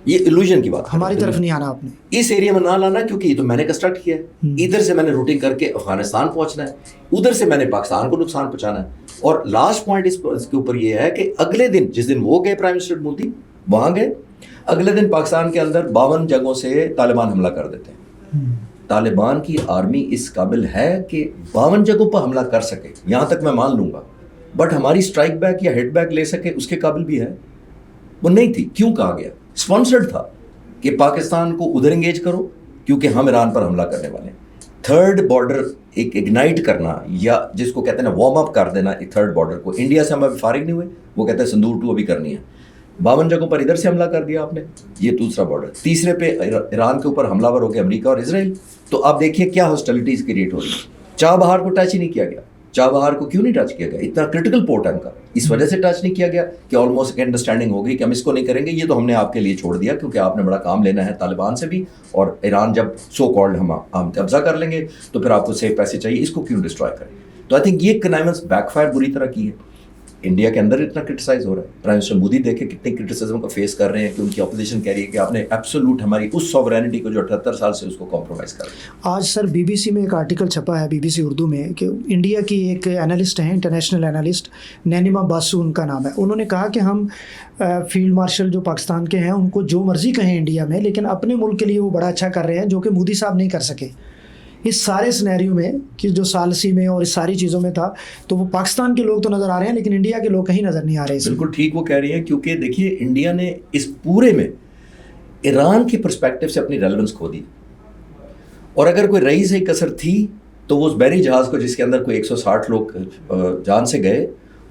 یہ الوژن کی بات, ہماری طرف نہیں آنا, آپ نے اس ایریا میں نہ لانا, کیونکہ یہ تو میں نے کنسٹرکٹ کیا ہے. ادھر سے میں نے روٹنگ کر کے افغانستان پہنچنا ہے, ادھر سے میں نے پاکستان کو نقصان پہنچانا ہے. اور لاسٹ پوائنٹ اس کے اوپر یہ ہے کہ اگلے دن جس دن وہ گئے پرائم منسٹر مودی وہاں گئے, اگلے دن پاکستان کے اندر 52 جگہوں سے طالبان حملہ کر دیتے ہیں. طالبان کی آرمی اس قابل ہے کہ 52 جگہوں پر حملہ کر سکے, یہاں تک میں مان لوں گا, بٹ ہماری اسٹرائک بیک یا ہٹ بیک لے سکے اس کے قابل بھی ہے. وہ نہیں تھی. کیوں کہا گیا؟ اسپانسرڈ تھا کہ پاکستان کو ادھر انگیج کرو کیونکہ ہم ایران پر حملہ کرنے والے ہیں. تھرڈ بارڈر ایک اگنائٹ کرنا, یا جس کو کہتے ہیں نا وارم اپ کر دینا ایک تھرڈ بارڈر کو. انڈیا سے ہم ابھی فارغ نہیں ہوئے, وہ کہتے ہیں سندور 2 ابھی کرنی ہے. 52 جگہوں پر ادھر سے حملہ کر دیا آپ نے, یہ دوسرا بارڈر. تیسرے پہ ایران کے اوپر حملہ ور ہو گیا امریکہ اور اسرائیل. تو آپ دیکھیے کیا ہاسٹیلٹیز کریٹ ہو رہی ہے. چابہار کو ٹچ ہی نہیں کیا گیا. چابہار کو کیوں نہیں ٹچ کیا گیا؟ اتنا کرٹیکل پورٹ ہے ان کا, اس وجہ سے ٹچ نہیں کیا گیا کہ آلموسٹ ایک انڈرسٹینڈنگ ہو گئی کہ ہم اس کو نہیں کریں گے, یہ تو ہم نے آپ کے لیے چھوڑ دیا کیونکہ آپ نے بڑا کام لینا ہے طالبان سے بھی, اور ایران جب سو کالڈ ہم قبضہ کر لیں گے تو پھر آپ کو سیف پیسے چاہیے, اس کو کیوں ڈسٹرائے کریں. تو آئی تھنک یہ کنائمنس بیک فائر بری طرح کی ہے. انڈیا کے اندر اتنا کرٹیسائز ہو رہا ہے. پرائم منسٹر مودی دیکھے کتنے کرٹیسزم کو فیس کر رہے ہیں کہ ان کی اپوزیشن کہہ رہی ہے کہ آپ نے ایبسولوٹ ہماری اس سوورینٹی کو جو 78 سال سے اس کو کمپرومائز کر رہے ہیں. آج سر بی بی سی میں ایک آرٹیکل چھپا ہے, بی بی سی اردو میں, کہ انڈیا کی ایک انالسٹ ہیں, انٹرنیشنل انالسٹ, نینما باسو ان کا نام ہے. انہوں نے کہا کہ ہم فیلڈ مارشل جو پاکستان کے ہیں ان کو جو مرضی کہیں انڈیا میں, لیکن اپنے ملک کے لیے وہ بڑا اچھا کر رہے ہیں جو کہ مودی صاحب نہیں کر سکے. اس سارے سینیریو میں کہ جو سالسی میں اور اس ساری چیزوں میں تھا, تو وہ پاکستان کے لوگ تو نظر آ رہے ہیں لیکن انڈیا کے لوگ کہیں نظر نہیں آ رہے. بالکل ٹھیک وہ کہہ رہی ہیں, کیونکہ دیکھیے انڈیا نے اس پورے میں ایران کی پرسپیکٹو سے اپنی ریلیونس کھو دی, اور اگر کوئی رہی صحیح کسر تھی تو وہ اس بحری جہاز کو جس کے اندر کوئی 160 لوگ جان سے گئے,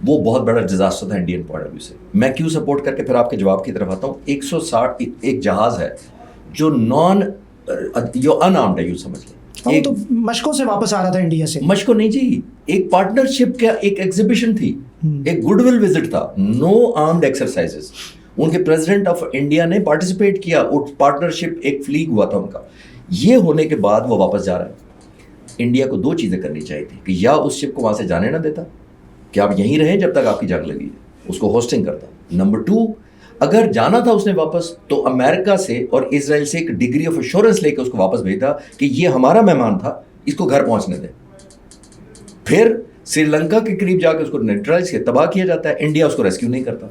وہ بہت بڑا ڈیزاسٹر تھا انڈین پوائنٹ آف ویو سے. میں کیوں سپورٹ کر کے پھر آپ کے جواب کی طرف آتا ہوں. 160 ایک جہاز ہے جو ان آرمڈ ہے, یوں سمجھ لیں, وہ تو مشقوں سے واپس آ رہا تھا انڈیا سے. مشق کو نہیں جی, ایک پارٹنرشپ کا ایک ایگزیبیشن تھی, ایک گڈ ول وزٹ تھا, نو آرمڈ ایکسرسائزز. ان کے پریزیڈنٹ آف انڈیا نے پارٹیسپیٹ کیا, پارٹنرشپ ایک فلیگ ہوا تھا ان کا. یہ ہونے کے بعد وہ واپس جا رہا ہے. انڈیا کو دو چیزیں کرنی چاہیے تھی کہ یا اس شپ کو وہاں سے جانے نہ دیتا کہ آپ یہیں رہیں جب تک آپ کی جنگ لگی ہے, اس کو ہوسٹنگ کرتا. نمبر 2, اگر جانا تھا اس نے واپس تو امریکہ سے اور اسرائیل سے ایک ڈگری آف ایشورنس لے کے اس کو واپس بھیجا کہ یہ ہمارا مہمان تھا, اس کو گھر پہنچنے دیں. پھر سری لنکا کے قریب جا کے اس کو نیوٹرلائز کیا, تباہ کیا جاتا ہے. انڈیا اس کو ریسکیو نہیں کرتا,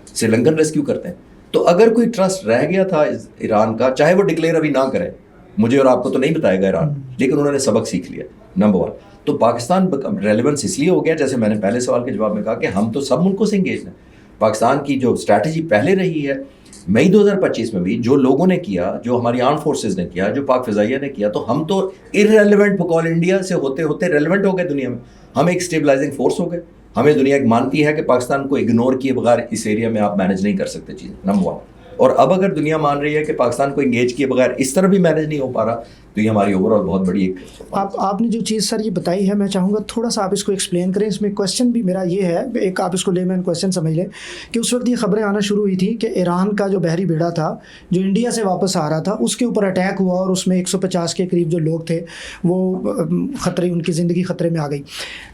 سری لنکن ریسکیو کرتے ہیں. تو اگر کوئی ٹرسٹ رہ گیا تھا ایران کا, چاہے وہ ڈکلیئر ابھی نہ کرے, مجھے اور آپ کو تو نہیں بتائے گا ایران, لیکن انہوں نے سبق سیکھ لیا. نمبر 1 تو پاکستان ریلیونس اس لیے ہو گیا, جیسے میں نے پہلے سوال کے جواب میں کہا کہ ہم تو سب ملکوں سے انگیج ہیں. پاکستان کی جو اسٹریٹجی پہلے رہی ہے, مئی 2025 میں بھی جو لوگوں نے کیا, جو ہماری آرم فورسز نے کیا, جو پاک فضائیہ نے کیا, تو ہم تو ارریلیونٹ بقول انڈیا سے ہوتے ہوتے ریلیونٹ ہو گئے دنیا میں. ہم ایک اسٹیبلائزنگ فورس ہو گئے. ہمیں دنیا ایک مانتی ہے کہ پاکستان کو اگنور کیے بغیر اس ایریا میں آپ مینیج نہیں کر سکتے چیزیں. نمبر 1. اور اب اگر دنیا مان رہی ہے کہ پاکستان کو انگیج کیے بغیر اس طرح بھی مینیج نہیں ہو پا رہا, تو یہ ہماری اوور آل بہت بڑی ایک آپ نے جو چیز سر یہ بتائی ہے, میں چاہوں گا تھوڑا سا آپ اس کو ایکسپلین کریں. اس میں کویشچن بھی میرا یہ ہے, ایک آپ اس کو لے مین کویشچن سمجھ لیں کہ اس وقت یہ خبریں آنا شروع ہوئی تھی کہ ایران کا جو بحری بیڑا تھا جو انڈیا سے واپس آ رہا تھا, اس کے اوپر اٹیک ہوا اور اس میں 150 کے قریب جو لوگ تھے وہ خطرے, ان کی زندگی خطرے میں آ گئی.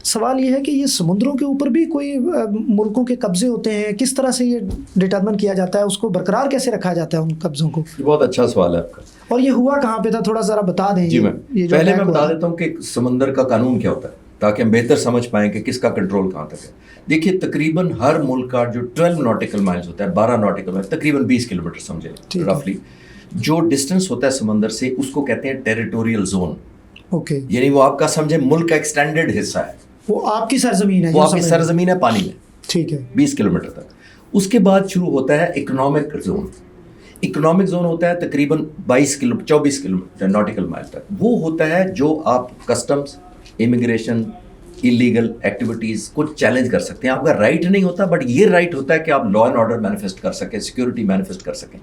سوال یہ ہے کہ یہ سمندروں کے اوپر بھی کوئی ملکوں کے قبضے ہوتے ہیں, کس طرح سے یہ ڈٹرمن کیا جاتا ہے, اس کو برقرار کیسے رکھا جاتا ہے ان قبضوں کو؟ بہت اچھا سوال ہے آپ کا. اور یہ ہوا کہاں پہ تھا, تھوڑا ذرا بتا دیں. جی میں پہلے میں بتا دیتا ہوں کہ سمندر کا قانون کیا ہوتا ہے, تاکہ ہم بہتر سمجھ پائیں کہ کس کا کنٹرول کہاں تک ہے. دیکھیے تقریباً ہر ملک کا جو 12 ناٹیکل مائلز ہوتا ہے, 12 ناٹیکل مائل تقریباً 20 کلومیٹر سمجھے رفلی, جو ڈسٹینس ہوتا ہے سمندر سے, اس کو کہتے ہیں ٹیریٹوریل زون. اوکے, یعنی وہ آپ کا سمجھے ملک کا ایکسٹینڈیڈ حصہ ہے, وہ آپ کی سرزمین ہے, وہ آپ کی سرزمین ہے پانی میں. ٹھیک ہے, 20 کلومیٹر تک. اس کے بعد شروع ہوتا ہے اکنامک زون. اکنامک زون ہوتا ہے تقریباً 24 کلومیٹر ناٹیکل مائل تک. وہ ہوتا ہے جو آپ کسٹمز, امیگریشن, ایلیگل ایکٹیویٹیز کو چیلنج کر سکتے ہیں. آپ کا رائٹ نہیں ہوتا, بٹ یہ رائٹ ہوتا ہے کہ آپ لا اینڈ آرڈر مینیفیسٹ کر سکیں, سیکورٹی مینیفیسٹ کر سکیں.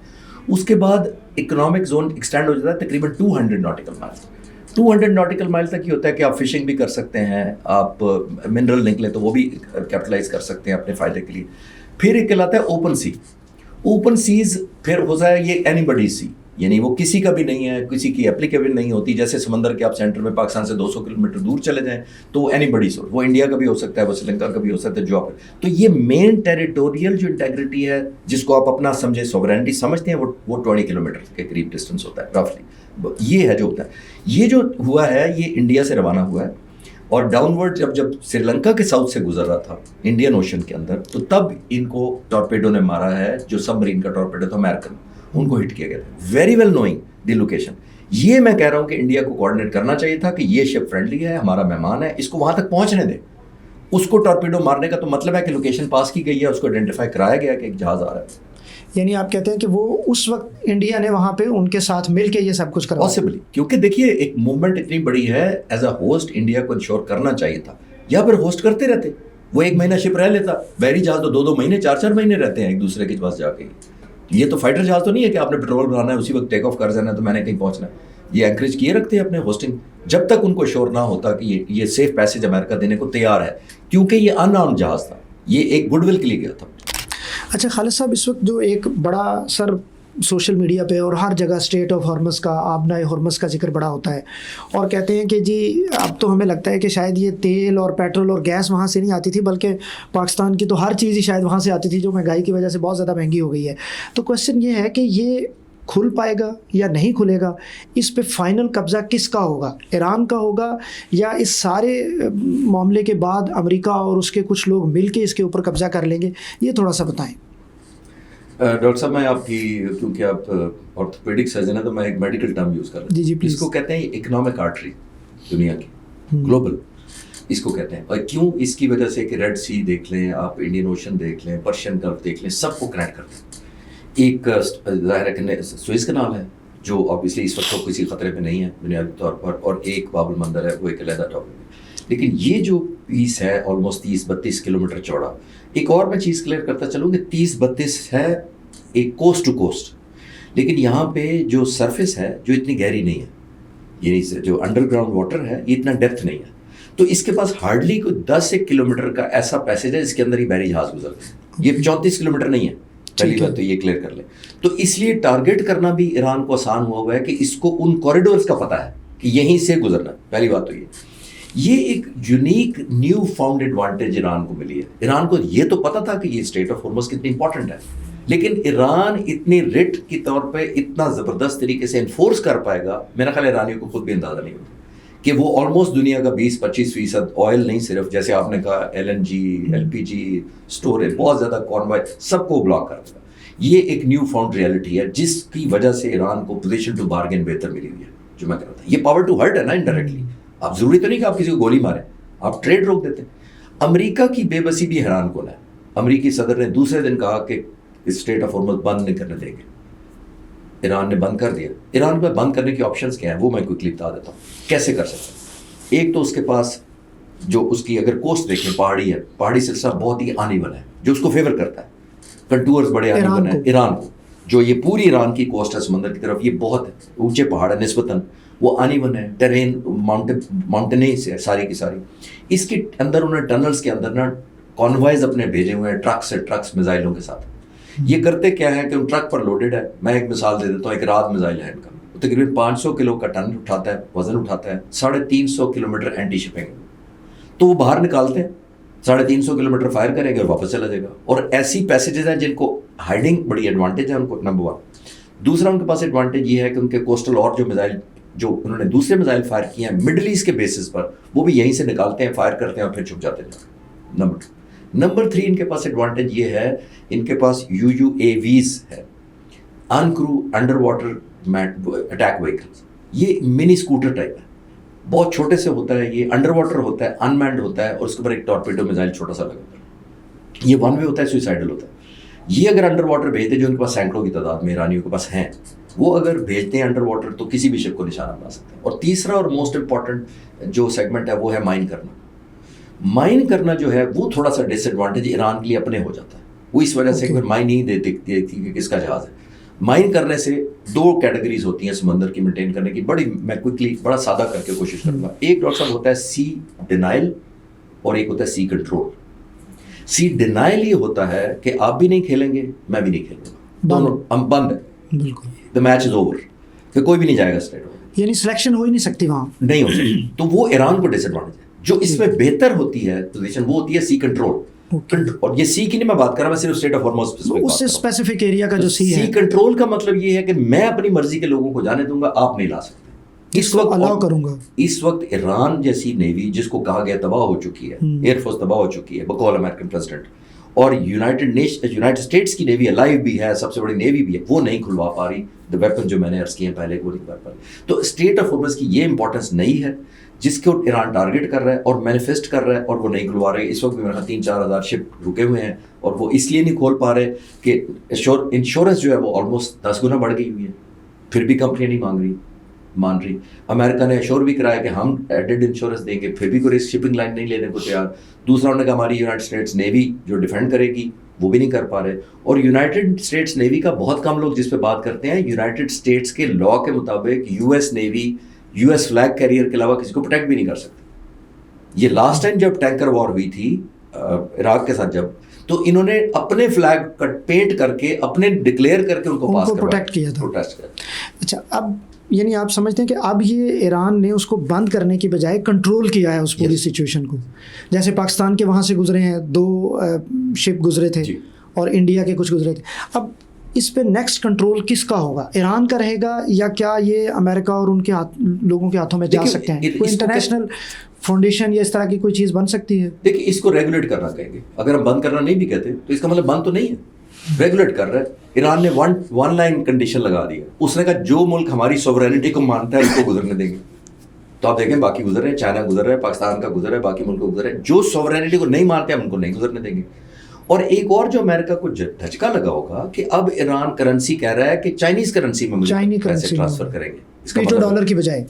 اس کے بعد اکنامک زون ایکسٹینڈ ہو جاتا ہے تقریباً 200 ناٹیکل مائل. 200 ناٹیکل مائل تک یہ ہوتا ہے کہ آپ فشنگ بھی کر سکتے ہیں, آپ منرل نکلے تو وہ بھی کیپٹلائز کر سکتے ہیں اپنے فائدے کے لیے. پھر ایک کہلاتا ہے اوپن سی. اوپن سیز پھر ہوتا ہے یہ اینی بڈی سی, یعنی وہ کسی کا بھی نہیں ہے, کسی کی اپلیکیبل نہیں ہوتی. جیسے سمندر کے آپ سینٹر میں پاکستان سے 200 کلومیٹر دور چلے جائیں تو وہ اینی بڈی سو, وہ انڈیا کا بھی ہو سکتا ہے, وہ سری لنکا کا بھی ہو سکتا ہے, جو آپ. تو یہ مین ٹیریٹوریل جو انٹیگریٹی ہے, جس کو آپ اپنا سمجھے سوورینٹی سمجھتے ہیں, وہ 20 کلومیٹر کے قریب ڈسٹینس ہوتا ہے رفلی. یہ ہے جو ہوتا ہے. یہ جو ہوا ہے یہ انڈیا سے روانہ ہوا ہے, اور ڈاؤن ورڈ جب سری لنکا کے ساؤتھ سے گزر رہا تھا انڈین اوشن کے اندر, تو تب ان کو ٹارپیڈو نے مارا ہے. جو سب مرین کا ٹارپیڈو تھا امیرکن, ان کو ہٹ کیا گیا تھا, very well knowing the location. یہ میں کہہ رہا ہوں کہ انڈیا کو کوآرڈینیٹ کرنا چاہیے تھا کہ یہ شپ فرینڈلی ہے, ہمارا مہمان ہے, اس کو وہاں تک پہنچنے دیں. اس کو ٹارپیڈو مارنے کا تو مطلب ہے کہ لوکیشن پاس کی گئی ہے, اس کو آئیڈینٹیفائی کرایا گیا کہ ایک جہاز آ رہا ہے. یعنی آپ کہتے ہیں کہ وہ اس وقت انڈیا نے وہاں پہ ان کے ساتھ مل کے یہ سب کچھ کروایا. پاسبلی, کیونکہ دیکھیے ایک موومنٹ اتنی بڑی ہے, ایز اے ہوسٹ انڈیا کو انشور کرنا چاہیے تھا, یا پھر ہوسٹ کرتے رہتے. وہ 1 مہینہ شپ رہ لیتا, بحری جہاز تو 2 مہینے 4 مہینے رہتے ہیں ایک دوسرے کے پاس جا کے. یہ تو فائٹر جہاز تو نہیں ہے کہ آپ نے پیٹرول بھرانا ہے اسی وقت ٹیک آف کر جانا ہے تو میں نے کہیں پہنچنا ہے. یہ انکریج کیے رکھتے ہیں اپنے ہوسٹنگ, جب تک ان کو شور نہ ہوتا کہ یہ سیف پیسیج امریکہ دینے کو تیار ہے, کیونکہ یہ ان آرمڈ جہاز تھا, یہ ایک گڈ ول کے لیے گیا تھا. اچھا خالد صاحب, اس وقت جو ایک بڑا سر سوشل میڈیا پہ اور ہر جگہ اسٹریٹ آف ہارمز کا, آبنائے ہارمز کا ذکر بڑا ہوتا ہے, اور کہتے ہیں کہ جی اب تو ہمیں لگتا ہے کہ شاید یہ تیل اور پیٹرول اور گیس وہاں سے نہیں آتی تھی, بلکہ پاکستان کی تو ہر چیز ہی شاید وہاں سے آتی تھی, جو مہنگائی کی وجہ سے بہت زیادہ مہنگی ہو گئی ہے. تو کویشچن یہ ہے کہ یہ کھل پائے گا یا نہیں کھلے گا, اس پہ فائنل قبضہ کس کا ہوگا, ایران کا ہوگا, یا اس سارے معاملے کے بعد امریکہ اور اس کے کچھ لوگ مل کے اس کے اوپر قبضہ کر لیں گے؟ یہ تھوڑا سا بتائیں. ڈاکٹر صاحب میں آپ کی, کیونکہ آپ آرتھوپیڈک سرجن ہیں تو میں ایک میڈیکل ٹرم یوز کر رہا ہوں. جی پلیز. اس کو کہتے ہیں اکنامک آرٹری دنیا کی, گلوبل اس کو کہتے ہیں. اور کیوں, اس کی وجہ سے کہ ریڈ سی دیکھ لیں آپ, انڈین اوشن دیکھ لیں, پرشین گلف دیکھ لیں, سب کو کنیکٹ کرتے ہیں. ایک ظاہر ہے کہ سوئز کنال ہے جو obviously اس وقت تو کسی خطرے میں نہیں ہے بنیادی طور پر, اور ایک باب المندر ہے وہ ایک علیحدہ ٹاپک ہے. لیکن یہ جو پیس ہے آلموسٹ 30-32 کلومیٹر چوڑا. ایک اور میں چیز کلیئر کرتا چلوں کہ 30-32 ہے ایک کوسٹ ٹو کوسٹ, لیکن یہاں پہ جو سرفیس ہے جو اتنی گہری نہیں ہے, یعنی جو انڈر گراؤنڈ واٹر ہے یہ اتنا ڈیپتھ نہیں ہے, تو اس کے پاس ہارڈلی کوئی 10 کلومیٹر کا ایسا پیسیج ہے جس کے اندر ہی بحری جہاز گزرتے ہیں. یہ 34 کلومیٹر نہیں ہے, پہلی بات تو یہ کلیئر کر لیں. تو اس لیے ٹارگیٹ کرنا بھی ایران کو آسان ہوا ہوا ہے کہ اس کو ان کوریڈورز کا پتہ ہے کہ یہیں سے گزرنا ہے. پہلی بات تو یہ ایک unique new found advantage Iran کو ملی ہے. ایران کو یہ تو پتہ تھا کہ یہ اسٹریٹ آف ہارمز کتنی امپورٹنٹ ہے, لیکن ایران اتنی ریٹ کی طور پہ اتنا زبردست طریقے سے انفورس کر پائے گا, میرا خیال ایرانیوں کو خود بھی اندازہ نہیں ہوتا کہ وہ آلموسٹ دنیا کا 20-25% آئل نہیں, صرف جیسے آپ نے کہا LNG LPG اسٹوریج, بہت زیادہ کانوائے سب کو بلاک کر دے گا. یہ ایک نیو فاؤنڈ ریئلٹی ہے جس کی وجہ سے ایران کو پوزیشن ٹو بارگین بہتر ملی ہوئی ہے. جو میں کہہ رہا تھا یہ پاور ٹو ہرٹ ہے نا انڈائریکٹلی. اب ضروری تو نہیں کہ آپ کسی کو گولی ماریں, آپ ٹریڈ روک دیتے ہیں. امریکہ کی بے بسی بھی حیران کن ہے. امریکی صدر نے دوسرے دن کہا کہ اسٹریٹ آف ہارمز بند نہیں کرنے دیں گے. ایران نے بند کر دیا. ایران میں بند کرنے کے آپشنز کیا ہیں وہ میں کوئکلی بتا دیتا ہوں کیسے کر سکتے ہیں. ایک تو اس کے پاس جو اس کی اگر کوسٹ دیکھیں پہاڑی ہے, پہاڑی سلسلہ بہت ہی آنی ون ہے جو اس کو فیور کرتا ہے. کنٹورز بڑے آنی ون ہیں ایران کو, جو یہ پوری ایران کی کوسٹ ہے سمندر کی طرف, یہ بہت اونچے پہاڑ ہے نسبتاً, وہ آنی ون ہے, ٹرین ماؤنٹینیز ہے ساری کی ساری. اس کے اندر انہوں نے ٹنلز کے اندر نا کانوائز اپنے بھیجے ہوئے ہیں, ٹرکس میزائلوں کے ساتھ. یہ کرتے کیا ہے کہ ان ٹرک پر لوڈڈ ہے. میں ایک مثال دے دیتا ہوں, ایک رات میزائل ہے ان کا, تقریباً 500 کلو کا ٹن اٹھاتا ہے, وزن اٹھاتا ہے, 350 کلومیٹر اینٹی شپنگ. تو وہ باہر نکالتے ہیں, 350 کلومیٹر فائر کریں گے اور واپس چلا جائے گا. اور ایسی پیسیجز ہیں جن کو ہائڈنگ بڑی ایڈوانٹیج ہے ان کو, نمبر 1. دوسرا ان کے پاس ایڈوانٹیج یہ ہے کہ ان کے کوسٹل اور جو میزائل جو انہوں نے دوسرے میزائل فائر کیے ہیں مڈل ایسٹ کے بیسس پر, وہ بھی یہیں سے نکالتے ہیں, فائر کرتے ہیں اور پھر چھپ جاتے ہیں. نمبر 2. نمبر 3 ان کے پاس ایڈوانٹیج یہ ہے, ان کے پاس UUAVs ہے, ان کرو انڈر واٹر اٹیک وہیکلس. یہ منی اسکوٹر ٹائپ ہے, بہت چھوٹے سے ہوتا ہے, یہ انڈر واٹر ہوتا ہے, ان مینڈ ہوتا ہے, اور اس کے اوپر ایک ٹارپیڈو میزائل چھوٹا سا لگا ہوتا ہے. یہ ون وے ہوتا ہے, سوئسائڈل ہوتا ہے. یہ اگر انڈر واٹر بھیجتے, جو ان کے پاس سینکڑوں کی تعداد میں ایرانیوں کے پاس ہیں, وہ اگر بھیجتے ہیں انڈر واٹر تو کسی بھی شپ کو نشانہ بنا سکتے ہیں. اور تیسرا اور موسٹ امپورٹنٹ جو سیگمنٹ ہے وہ ہے مائن کرنا. مائن کرنا جو ہے وہ تھوڑا سا ڈس ایڈوانٹیج ایران کے لیے اپنے ہو جاتا ہے. وہ اس وجہ سے کہ مائن نہیں دیتی کہ کس کا جہاز ہے. مائن کرنے سے 2 کیٹیگریز ہوتی ہیں سمندر کی مینٹین کرنے کی, بڑی میں کوئکلی بڑا سادہ کر کے کوشش کروں گا. ایک ڈاکٹر صاحب ہوتا ہے سی ڈینائل اور ایک ہوتا ہے سی کنٹرول. سی ڈینائل یہ ہوتا ہے کہ آپ بھی نہیں کھیلیں گے, میں بھی نہیں کھیلوں گا, دونوں ہم بند ہے, بالکل دا میچ از اوور, کہ کوئی بھی نہیں جائے گا اسٹیٹ, یعنی سلیکشن ہو ہی نہیں سکتی وہاں, نہیں ہو سکتی. تو وہ ایران کو ڈس ایڈوانٹیج ہے. جو اس میں بہتر ہوتی ہے پوزیشن وہ ہوتی ہے سی کنٹرول. اور یہ سی کی نہیں میں بات کر رہا, میں صرف اسٹیٹ آف ہارمز اس سے اسپیسیفک ایریا کا جو سی ہے. سی کنٹرول کا مطلب یہ ہے کہ میں اپنی مرضی کے لوگوں کو جانے دوں گا, آپ نہیں لا سکتے. اس وقت الاؤ کروں گا. اس وقت ایران جیسی نیوی جس کو کہا گیا تباہ ہو چکی ہے, ایئر فورس تباہ ہو چکی ہے بقول امریکن پریزیڈنٹ, اور یونائٹڈ اسٹیٹس کی نیوی الائیو بھی ہے, سب سے بڑی نیوی بھی ہے, وہ نہیں کھلوا پا رہی دا ویپن جو میں نے عرض کیے ہیں پہلے گولی بار پر. تو اسٹیٹ آف ہارمز کی یہ امپورٹنس نہیں ہے جس کو ایران ٹارگیٹ کر رہا ہے اور مینیفیسٹ کر رہا ہے, اور وہ نہیں کھلوا رہے. اس وقت بھی میرا 3-4 ہزار شپ رکے ہوئے ہیں, اور وہ اس لیے نہیں کھول پا رہے کہ انشورنس جو ہے وہ آلموسٹ 10 گنا بڑھ گئی ہوئی ہے, پھر بھی کمپنیاں نہیں مان رہی. امریکہ نے ایشور بھی کرایا کہ ہم ایڈڈ انشورنس دیں گے, پھر بھی کوئی شپنگ لائن نہیں لینے کو تیار. دوسرا انہوں نے کہا ہماری یونائٹڈ اسٹیٹس نیوی جو ڈیفینڈ کرے گی, وہ بھی نہیں کر پا رہے. اور یونائٹڈ اسٹیٹس نیوی کا بہت کم لوگ جس پہ بات کرتے ہیں, یونائٹڈ اسٹیٹس کے لا کے مطابق US navy US flag carrier کے علاوہ کسی کو پروٹیکٹ بھی نہیں کر سکتے. یہ لاسٹ ٹائم جب ٹینکر وار ہوئی تھی عراق کے ساتھ, جب تو انہوں نے اپنے فلیگ کا پینٹ کر کے اپنے ڈکلیئر کر کے ان کو پاس پروٹیکٹ کیا تھا. اچھا, اب یعنی آپ سمجھتے ہیں کہ اب یہ ایران نے اس کو بند کرنے کی بجائے کنٹرول کیا ہے اس پوری سچویشن کو. جیسے پاکستان کے وہاں سے گزرے ہیں 2 شپ گزرے تھے اور انڈیا کے کچھ گزرے تھے. اب اس پہ نیکسٹ کنٹرول کس کا ہوگا, ایران کا رہے گا یا کیا یہ امریکہ اور ان کے لوگوں کے ہاتھوں میں جا سکتے ہیں؟ کوئی انٹرنیشنل فاؤنڈیشن یا اس طرح کی کوئی چیز بن سکتی ہے؟ دیکھیے, اس کو ریگولیٹ کرنا کہیں گے. اگر ہم بند کرنا نہیں بھی کہتے تو اس کا مطلب بند تو نہیں ہے, ریگولیٹ کر رہا ہے. ایران نے ون لائن کنڈیشن لگا دیا. اس نے کہا جو ملک ہماری سوورینٹی کو مانتا ہے اس کو گزرنے دیں گے. تو آپ دیکھیں باقی گزر رہے ہیں, چائنا گزر رہا ہے, پاکستان کا گزر رہا ہے, باقی ملک کو گزر رہے ہیں. جو سوورینٹی کو نہیں مانتے ہم ان کو نہیں گزرنے دیں گے. اور ایک اور جو امریکہ کو دھچکا لگا ہوگا کہ اب ایران کرنسی کہہ رہا ہے کہ چائنیز کرنسی میں مجھے پیسے ٹرانسفر کریں گے. اس کا پیٹرو ڈالر کی بجائے.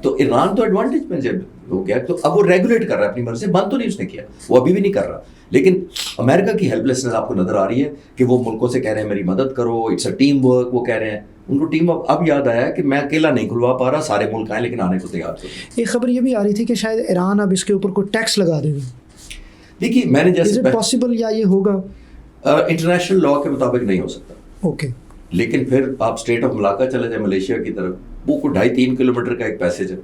تو ایران تو ایڈوانٹیج میں جب ہو گیا, تو اب وہ ریگولیٹ کر رہا ہے اپنی مرضی سے, بند تو نہیں اس نے کیا, وہ ابھی بھی نہیں کر رہا. لیکن امریکہ کی ہیلپ لیسنس آپ کو نظر آ رہی ہے کہ وہ ملکوں سے کہہ رہے ہیں میری مدد کرو, اٹس اے ٹیم ورک, وہ کہہ رہے ہیں ان کو ٹیم اب یاد آیا کہ میں اکیلا نہیں کھلوا پا رہا, سارے ملک آئیں لیکن آنے کو تیار تھے. ایک خبر یہ بھی آ رہی تھی کہ شاید ایران اب اس کے اوپر کوئی ٹیکس لگا دے گا. دیکھیے میں نے جیسے پاسبل یا یہ ہوگا انٹرنیشنل لا کے مطابق نہیں ہو سکتا. اوکے. لیکن پھر آپ اسٹیٹ آف ملاقہ چلے جائیں ملیشیا کی طرف, وہ کو 2.5-3 کلومیٹر کا ایک پیسیج ہے,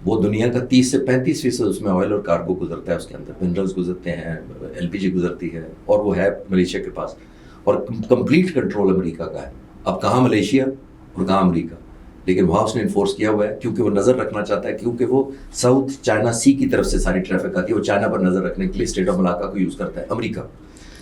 وہ دنیا کا 30 سے 35% اس میں آئل اور کارگو گزرتا ہے, اس کے اندر منرلز گزرتے ہیں, LPG گزرتی ہے, اور وہ ہے ملیشیا کے پاس, اور کمپلیٹ کنٹرول امریکہ کا ہے. اب کہاں ملیشیا اور کہاں امریکہ, لیکن وہاں اس نے انفورس کیا ہوا ہے کیونکہ وہ نظر رکھنا چاہتا ہے, کیونکہ وہ ساؤتھ چائنا سی کی طرف سے ساری ٹریفک آتی ہے, وہ چائنا پر نظر رکھنے کے لیے اسٹیٹ آف ملاقہ کو یوز کرتا ہے امریکہ.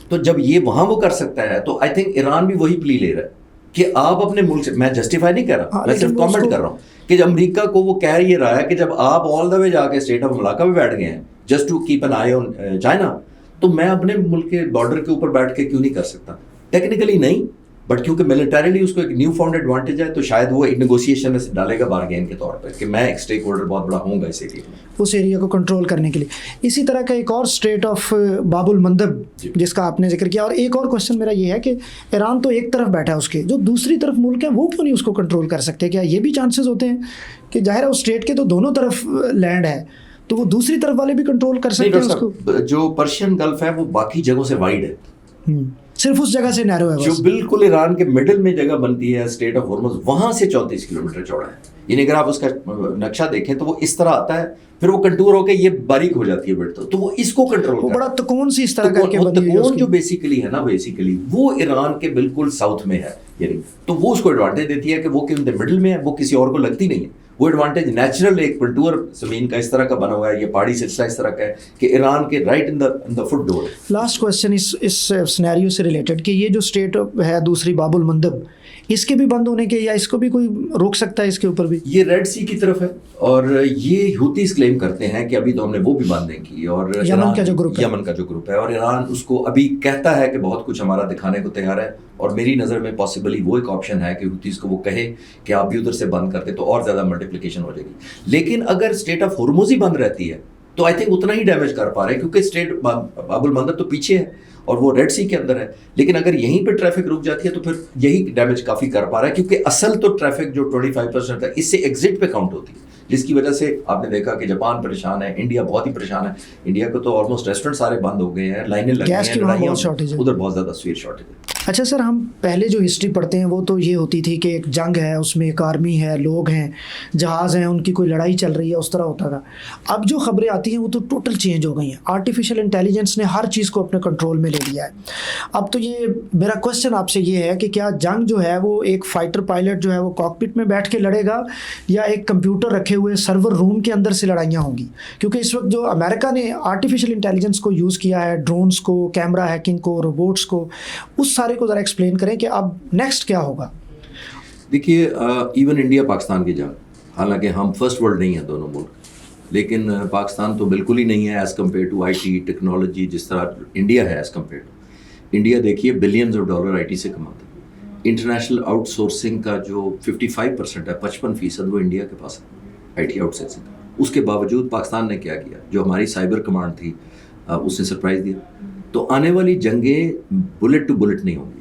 تو جب یہ وہاں وہ کر سکتا ہے تو آئی تھنک ایران بھی وہی پلی لے رہا ہے کہ آپ اپنے ملک سے, میں جسٹیفائی نہیں کر رہا, میں صرف کامنٹ کر رہا ہوں کہ جب امریکہ کو وہ کہہ یہ رہا ہے کہ جب آپ آل دا وے جا کے اسٹیٹ آف ملاقہ میں بیٹھ گئے ہیں just to keep an eye on China, تو میں اپنے ملک کے بارڈر کے اوپر بیٹھ کے کیوں نہیں کر سکتا. ٹیکنیکلی نہیں, بٹ کیونکہ ملٹریلی اس کو ایک نیو فاؤنڈ ایڈوانٹیج ہے, تو شاید وہ ایک نیگوسیشن میں سے ڈالے گا بارگین کے طور پہ کہ میں ایک اسٹیک ہولڈر بہت بڑا ہوں گا اس ایریا میں, اس ایریا کو کنٹرول کرنے کے لیے. اسی طرح کا ایک اور اسٹیٹ آف باب المندب جس کا آپ نے ذکر کیا, اور ایک اور کوشچن میرا یہ ہے کہ ایران تو ایک طرف بیٹھا ہے, اس کے جو دوسری طرف ملک ہیں وہ کیوں نہیں اس کو کنٹرول کر سکتے؟ کیا یہ بھی چانسز ہوتے ہیں کہ ظاہر ہے اس اسٹیٹ کے تو دونوں طرف لینڈ ہے, تو وہ دوسری طرف والے بھی کنٹرول کر سکتے ہیں اس کو؟ جو پرشین گلف ہے وہ باقی جگہوں سے وائڈ ہے, صرف اس جگہ سے نیرو ہے, جو بالکل ایران کے مڈل میں جگہ بنتی ہے اسٹیٹ آف ہرمز, وہاں سے 34 کلومیٹر چوڑا ہے. یعنی اگر آپ اس کا نقشہ دیکھیں تو وہ اس طرح آتا ہے, پھر وہ کنٹور ہو کے یہ باریک ہو جاتی ہے بٹ, تو وہ اس کو کنٹرول کرتا ہے. وہ بڑا تکون سی اس طرح کر کے بنی ہوئی ہے. تکون جو بیسیکلی ہے نا, بیسیکلی وہ ایران کے بالکل ساؤتھ میں ہے, یعنی تو وہ اس کو ایڈوانٹیج دیتی ہے کہ وہ کہ مڈل میں ہے, وہ کسی اور کو لگتی نہیں ہے. وہ ایڈوانٹیج نیچرل ایک کنٹور زمین کا اس طرح کا بنا ہوا ہے, یہ پہاڑی سلسلہ اس طرح کا ہے کہ ایران کے رائٹ ان دا فٹ ڈور. لاسٹ کوشچن اس سینیریو سے ریلیٹڈ کہ یہ جو اسٹیٹ ہے دوسری باب المندب, اس کے بھی بند ہونے کے, یا اس کو بھی کوئی روک سکتا ہے اس کے اوپر بھی؟ یہ ریڈ سی کی طرف ہے, اور یہ ہوتیز کلیم کرتے ہیں کہ ابھی تو ہم نے وہ بھی بند نہیں کی, اور یمن کا جو گروپ ہے, اور ایران اس کو ابھی کہتا ہے کہ بہت کچھ ہمارا دکھانے کو تیار ہے, اور میری نظر میں پاسبلی وہ ایک آپشن ہے کہ ہوتیز کو وہ کہے کہ آپ بھی ادھر سے بند کرتے تو اور زیادہ ملٹیپلیکیشن ہو جائے گی. لیکن اگر اسٹیٹ آف ہرمز ہی بند رہتی ہے تو آئی تھنک اتنا ہی ڈیمیج کر پا رہے ہیں, کیونکہ اسٹیٹ باب المندب تو پیچھے ہے اور وہ ریڈ سی کے اندر ہے. لیکن اگر یہیں پہ ٹریفک رک جاتی ہے تو پھر یہی ڈیمیج کافی کر پا رہا ہے, کیونکہ اصل تو ٹریفک جو 25% ہے اس سے ایگزٹ پہ کاؤنٹ ہوتی ہے, جس کی وجہ سے آپ نے دیکھا کہ جاپان پریشان ہے, انڈیا بہت ہی پریشان ہے. انڈیا کو تو آلموسٹ ریسٹورنٹ سارے بند ہو گئے ہیں, لائنیں لگ گئی ہیں, لڑائیاں, ادھر بہت زیادہ سویٹ شارٹیج ہے. اچھا سر, ہم پہلے جو ہسٹری پڑھتے ہیں وہ تو یہ ہوتی تھی کہ ایک جنگ ہے, اس میں ایک آرمی ہے, لوگ ہیں, جہاز ہیں, ان کی کوئی لڑائی چل رہی ہے, اس طرح ہوتا تھا. اب جو خبریں آتی ہیں وہ تو ٹوٹل چینج ہو گئی ہیں, آرٹیفیشیل انٹیلیجنس نے ہر چیز کو اپنے کنٹرول میں لے لیا ہے. اب تو یہ میرا کوشچن آپ سے یہ ہے کہ کیا جنگ جو ہے وہ ایک فائٹر پائلٹ جو ہے وہ کاکپٹ میں بیٹھ کے لڑے گا, یا ایک کمپیوٹر رکھے ہوئے سرور روم کے اندر سے لڑائیاں ہوں گی؟ کیونکہ اس وقت جو امریکہ نے آرٹیفیشیل انٹیلیجنس کو یوز کیا ہے, ڈرونس کو, کیمرہ ہیکنگ کو, روبوٹس کو, اس سارے کو ذرا ایکسپلین کریں کہ اب نیکسٹ کیا ہوگا. دیکھیے ایون انڈیا پاکستان کی جنگ, حالانکہ ہم فرسٹ ورلڈ نہیں ہیں دونوں ملک, لیکن پاکستان تو بالکل ہی نہیں ہے as compare to I T technology جس طرح انڈیا ہے. ایز کمپیئر ٹو انڈیا دیکھیے billions of dollar I T سے کماتے ہیں. انٹرنیشنل آؤٹ سورسنگ کا جو 55% ہے, 55% وہ انڈیا کے پاس ہے آئی ٹی آؤٹ سورسنگ. اس کے باوجود پاکستان نے کیا کیا, جو ہماری سائبر کمانڈ تھی اس نے سرپرائز دیا. تو آنے والی جنگیں بلٹ ٹو بلٹ نہیں ہوں گی,